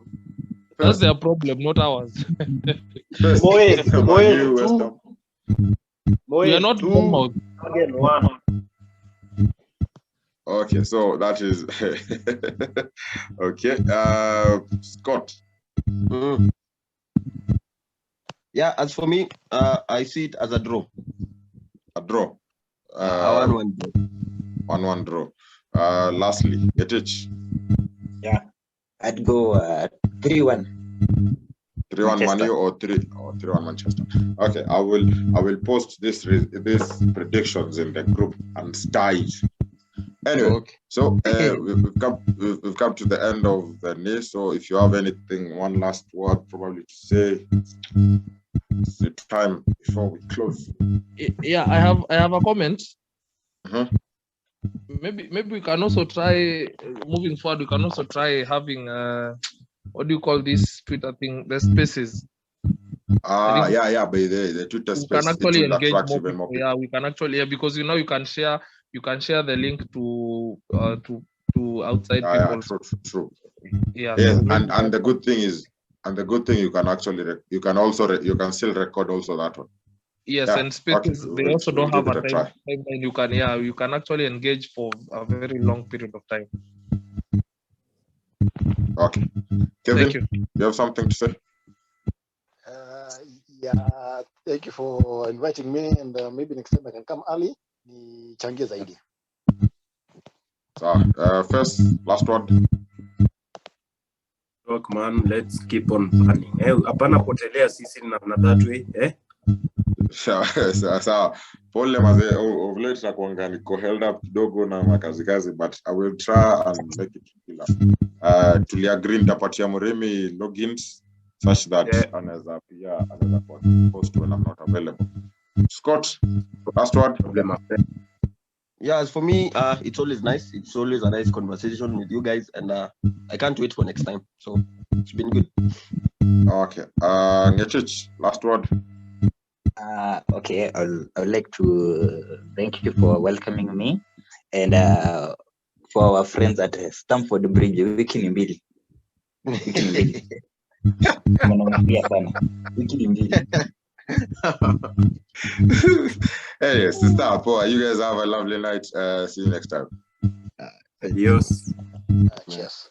that's their problem, not ours. First, West Ham. We are not Bournemouth. Again, 1. Okay, so that is okay. Scott. Yeah, as for me, I see it as a draw. A draw. 1-1 draw. 1-1 draw. Lastly, Getich. Yeah, I'd go 3-1. 3-1 Man U or 3-1 Manchester. Okay, I will post these predictions in the group and start it. Anyway, Okay. so we've come to the end of the day. So if you have anything, one last word probably to say, it's the time before we close. Yeah, I have a comment. Mm-hmm. Maybe we can also try moving forward. We can also try having what do you call this Twitter thing? The spaces. Yeah, but the Twitter space. We can actually engage more even people. more people. Yeah, we can actually because you can share the link to outside people. True. Yeah. Yes, So maybe and the good thing is, you can actually you can still record also that one. yes, Yeah, and spaces okay, they also we'll don't have give a it a try. timeline. You can actually engage for a very long period of time. Okay, Kevin, Thank you. you have something to say? Yeah, thank you for inviting me, and maybe next time I can come early. Nichangie zaidi. So, first, last word. Look, man, let's keep on planning. Hapana potelea sisi na that way. Sawa, pole mazee, of late nakuanga niko held up kidogo na makazi, but I will try and make it kila. Tuliagree nitapatia Murimi logins such that anaweza post when I'm not available. Scott, last word. Yeah, as for me, it's always nice. It's always a nice conversation with you guys, and I can't wait for next time. So it's been good. Okay. Ngechich, last word. Okay, I would like to thank you for welcoming me, and for our friends at Stamford Bridge, wiki ni mbili. Mnaongea sana. Wiki ni mbili. Hey, sister, poa. You guys have a lovely night. See you next time. Adios. Cheers.